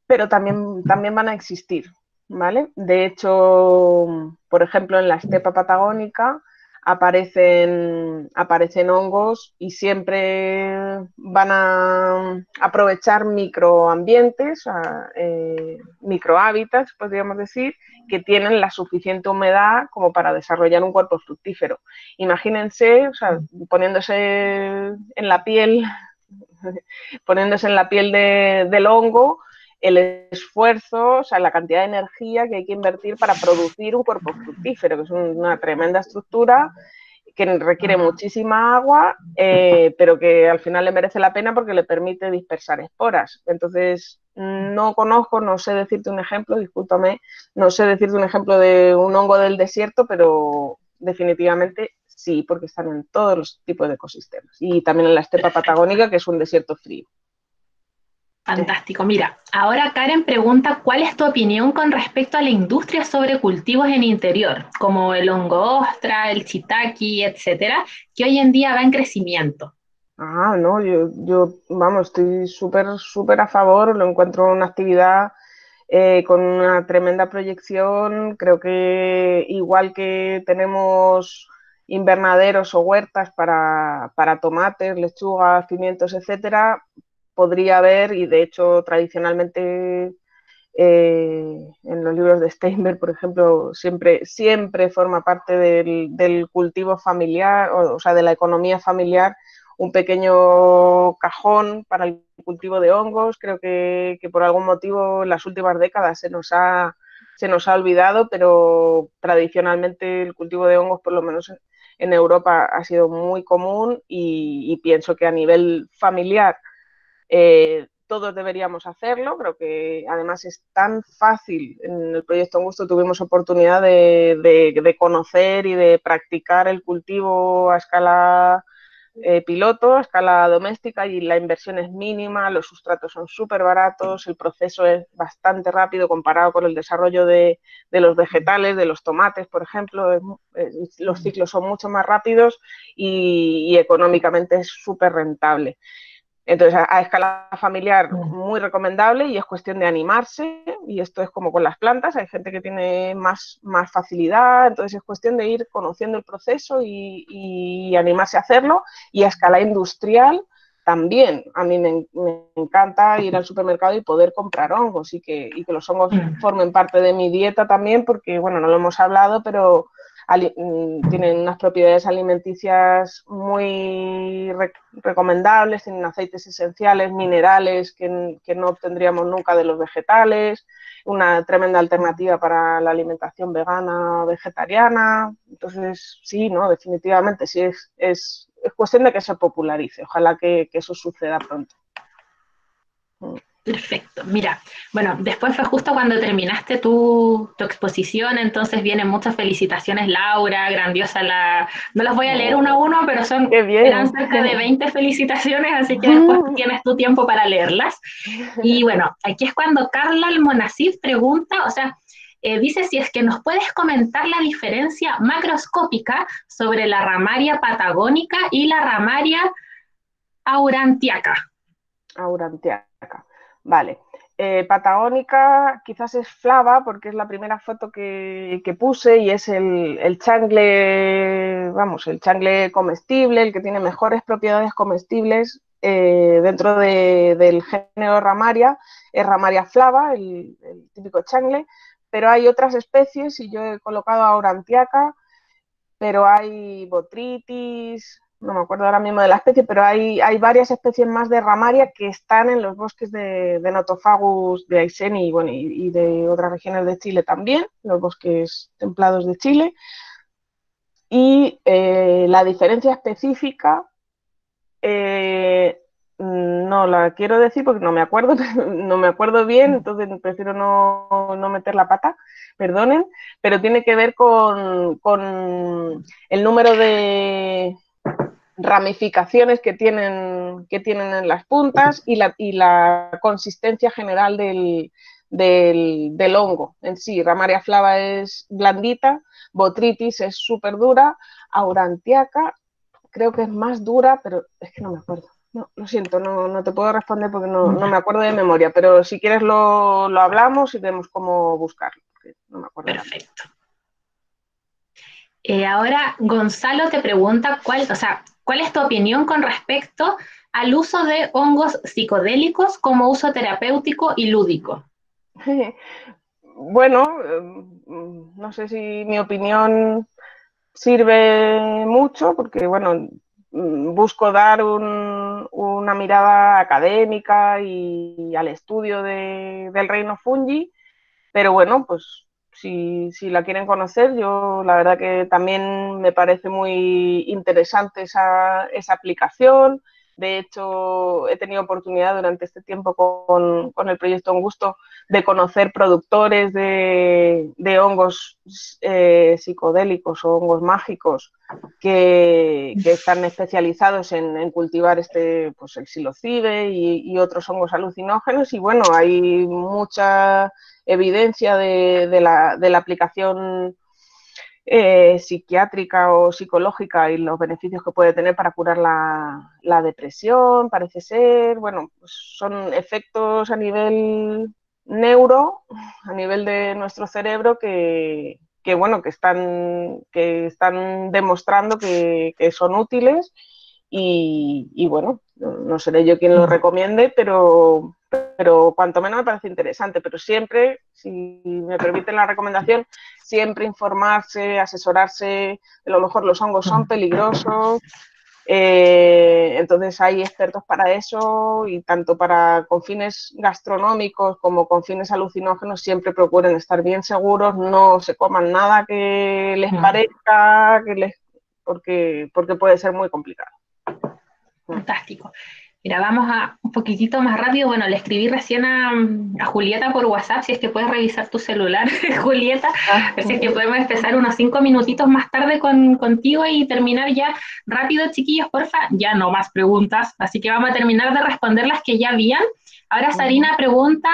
pero también van a existir, ¿vale? De hecho, por ejemplo, en la estepa patagónica aparecen hongos y siempre van a aprovechar microambientes, microhábitats, podríamos decir, que tienen la suficiente humedad como para desarrollar un cuerpo fructífero. Imagínense, o sea, poniéndose en la piel del hongo, el esfuerzo, o sea, la cantidad de energía que hay que invertir para producir un cuerpo fructífero, que es una tremenda estructura que requiere muchísima agua, pero que al final le merece la pena porque le permite dispersar esporas. Entonces, no sé decirte un ejemplo, discúlpame, no sé decirte un ejemplo de un hongo del desierto, pero definitivamente sí, porque están en todos los tipos de ecosistemas. Y también en la estepa patagónica, que es un desierto frío. Fantástico. Mira, ahora Karen pregunta, ¿cuál es tu opinión con respecto a la industria sobre cultivos en interior, como el hongo ostra, el shiitake, etcétera, que hoy en día va en crecimiento? No, vamos, estoy súper a favor, lo encuentro una actividad con una tremenda proyección. Creo que igual que tenemos invernaderos o huertas para tomates, lechugas, pimientos, etcétera, podría haber, y de hecho tradicionalmente en los libros de Steinberg, por ejemplo, siempre forma parte del cultivo familiar, o sea, de la economía familiar, un pequeño cajón para el cultivo de hongos. Creo que por algún motivo en las últimas décadas se nos ha olvidado, pero tradicionalmente el cultivo de hongos, por lo menos en Europa, ha sido muy común, y pienso que a nivel familiar todos deberíamos hacerlo. Creo que además es tan fácil. En el proyecto Angusto tuvimos oportunidad de conocer y de practicar el cultivo a escala piloto, a escala doméstica, y la inversión es mínima, los sustratos son súper baratos, el proceso es bastante rápido comparado con el desarrollo de los vegetales, de los tomates, por ejemplo. Los ciclos son mucho más rápidos y económicamente es súper rentable. Entonces, a escala familiar, muy recomendable, y es cuestión de animarse, y esto es como con las plantas, hay gente que tiene más facilidad, entonces es cuestión de ir conociendo el proceso y animarse a hacerlo. Y a escala industrial también, a mí me encanta ir al supermercado y poder comprar hongos, y que los hongos formen parte de mi dieta también, porque, bueno, no lo hemos hablado, pero tienen unas propiedades alimenticias muy recomendables, tienen aceites esenciales, minerales que no obtendríamos nunca de los vegetales, una tremenda alternativa para la alimentación vegana, vegetariana. Entonces, sí, ¿no? Definitivamente, sí, es cuestión de que se popularice. Ojalá que eso suceda pronto. Perfecto. Mira, bueno, después fue justo cuando terminaste tu exposición, entonces vienen muchas felicitaciones, Laura, grandiosa la... No las voy a leer uno a uno, pero eran cerca de 20 felicitaciones, así que después tienes tu tiempo para leerlas. Y bueno, aquí es cuando Carla Almonacid pregunta, o sea, dice si es que nos puedes comentar la diferencia macroscópica sobre la ramaria patagónica y la ramaria aurantiaca. Aurantiaca. Vale. Patagónica quizás es flava, porque es la primera foto que puse, y es el changle, vamos, el changle comestible, el que tiene mejores propiedades comestibles dentro del género ramaria. Es ramaria flava, el típico changle, pero hay otras especies, y yo he colocado aurantiaca, pero hay botrytis, no me acuerdo ahora mismo de la especie, pero hay varias especies más de ramaria que están en los bosques de Nothofagus de Aysén y, bueno, y de otras regiones de Chile también, los bosques templados de Chile. Y la diferencia específica no la quiero decir porque no me acuerdo, no me acuerdo bien, entonces prefiero no meter la pata, perdonen, pero tiene que ver con el número de ramificaciones que tienen en las puntas, y la consistencia general del hongo en sí. Ramaria flava es blandita, botrytis es súper dura, aurantiaca creo que es más dura, pero es que no me acuerdo. No, lo siento, no te puedo responder porque no me acuerdo de memoria, pero si quieres lo hablamos y vemos cómo buscarlo, porque no me acuerdo. Perfecto. Ahora Gonzalo te pregunta cuál es tu opinión con respecto al uso de hongos psicodélicos como uso terapéutico y lúdico. Bueno, no sé si mi opinión sirve mucho, porque, bueno, busco dar una mirada académica y al estudio del reino fungi, pero bueno, pues si la quieren conocer, yo la verdad que también me parece muy interesante esa aplicación. De hecho, he tenido oportunidad durante este tiempo con el proyecto Angusto de conocer productores de hongos psicodélicos o hongos mágicos que están especializados en cultivar pues el psilocibe y otros hongos alucinógenos. Y bueno, hay mucha evidencia de la aplicación psiquiátrica o psicológica y los beneficios que puede tener para curar la depresión, parece ser. Bueno, pues son efectos a nivel neuro, a nivel de nuestro cerebro, que bueno, que están demostrando que son útiles y bueno, no seré yo quien lo recomiende, pero cuanto menos me parece interesante. Pero siempre, si me permiten la recomendación, siempre informarse, asesorarse, a lo mejor los hongos son peligrosos. Entonces hay expertos para eso y tanto con fines gastronómicos como con fines alucinógenos siempre procuren estar bien seguros, no se coman nada que les parezca, porque puede ser muy complicado. Fantástico. Mira, vamos a un poquitito más rápido. Bueno, le escribí recién a Julieta por WhatsApp, si es que puedes revisar tu celular, Julieta, si es que podemos empezar unos 5 minutitos más tarde contigo y terminar ya rápido, chiquillos, porfa. Ya no más preguntas, así que vamos a terminar de responder las que ya habían. Ahora Sarina pregunta,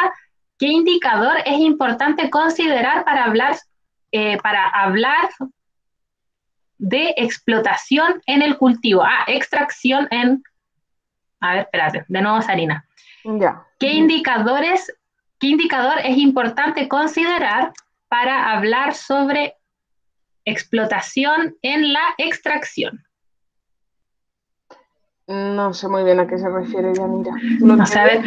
¿qué indicador es importante considerar para hablar de explotación en el cultivo? Extracción en... A ver, espérate, de nuevo Sarina. Ya. ¿Qué indicador es importante considerar para hablar sobre explotación en la extracción? No sé muy bien a qué se refiere, Yanira. No sé, a ver.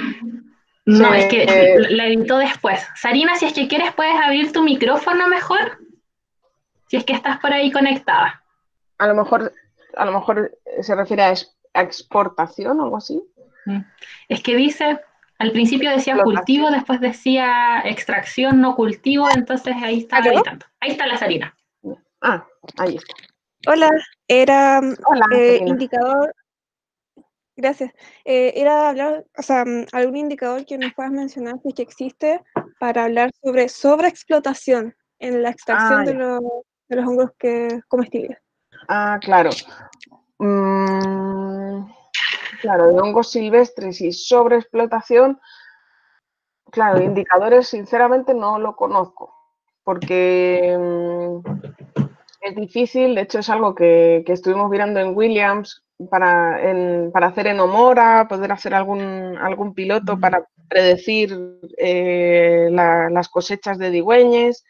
No, es que la editó después. Sarina, si es que quieres puedes abrir tu micrófono mejor, si es que estás por ahí conectada. A lo mejor se refiere a exportación o algo así. Es que dice, al principio decía cultivo, después decía extracción, no cultivo, entonces ahí estaba editando. Ahí está la Sarina. Ahí está. Hola, era Hola, indicador, gracias. Era hablar, o sea, algún indicador que nos puedas mencionar si es que existe para hablar sobre sobreexplotación en la extracción de los hongos comestibles. Claro. Claro, de hongos silvestres y sobreexplotación, claro, indicadores sinceramente no lo conozco, porque es difícil, de hecho es algo que estuvimos mirando en Williams para hacer en Omora, poder hacer algún piloto para predecir las cosechas de digüeñes.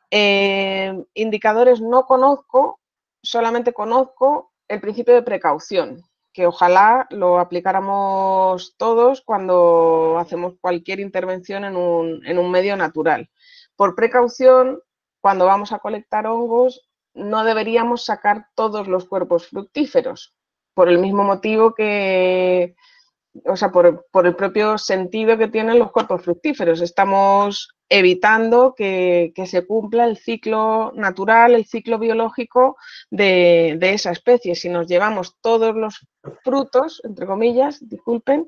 Indicadores no conozco, solamente conozco el principio de precaución, que ojalá lo aplicáramos todos cuando hacemos cualquier intervención en un medio natural. Por precaución, cuando vamos a colectar hongos, no deberíamos sacar todos los cuerpos fructíferos, por el mismo motivo que, o sea, por el propio sentido que tienen los cuerpos fructíferos. Estamos evitando que se cumpla el ciclo natural, el ciclo biológico de esa especie. Si nos llevamos todos los frutos, entre comillas, disculpen,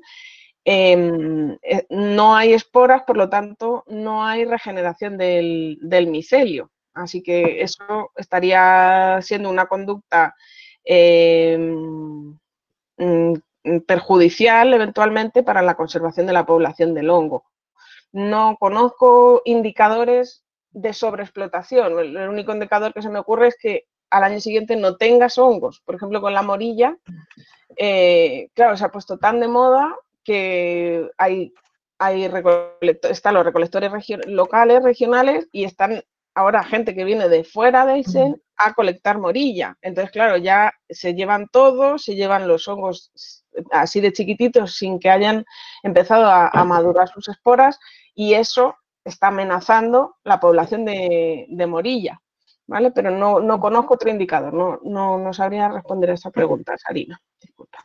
no hay esporas, por lo tanto, no hay regeneración del micelio. Así que eso estaría siendo una conducta perjudicial eventualmente para la conservación de la población del hongo. No conozco indicadores de sobreexplotación. El único indicador que se me ocurre es que al año siguiente no tengas hongos. Por ejemplo, con la morilla, claro, se ha puesto tan de moda que están los recolectores locales, regionales, y están ahora gente que viene de fuera de Aysén a colectar morilla. Entonces, claro, ya se llevan todo, se llevan los hongos así de chiquititos sin que hayan empezado a madurar sus esporas, y eso está amenazando la población de morilla, ¿vale? Pero no conozco otro indicador, no sabría responder a esa pregunta, Sarina. Disculpa.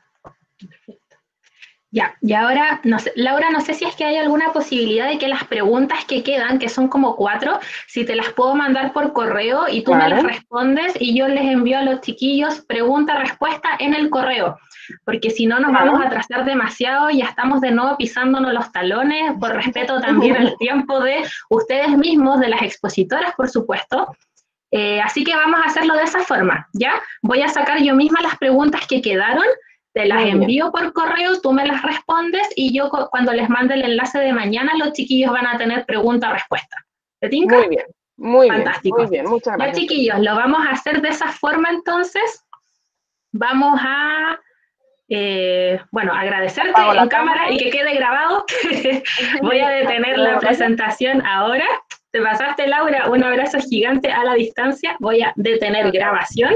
Ya, y ahora, no sé, Laura, no sé si es que hay alguna posibilidad de que las preguntas que quedan, que son como 4, si te las puedo mandar por correo y tú me las respondes y yo les envío a los chiquillos pregunta-respuesta en el correo, porque si no nos vamos a atrasar demasiado y ya estamos de nuevo pisándonos los talones, por respeto también al tiempo de ustedes mismos, de las expositoras, por supuesto. Así que vamos a hacerlo de esa forma, ¿ya? Voy a sacar yo misma las preguntas que quedaron, te las envío por correo, tú me las respondes y yo cuando les mande el enlace de mañana los chiquillos van a tener pregunta-respuesta. ¿Te tinca? Muy bien, muy fantástico. Bien, muy bien, muchas gracias. Ya chiquillos, lo vamos a hacer de esa forma entonces. Vamos a, bueno, agradecerte en cámara y que quede grabado. Voy a detener la presentación ahora. Te pasaste, Laura, un abrazo gigante a la distancia. Voy a detener grabación.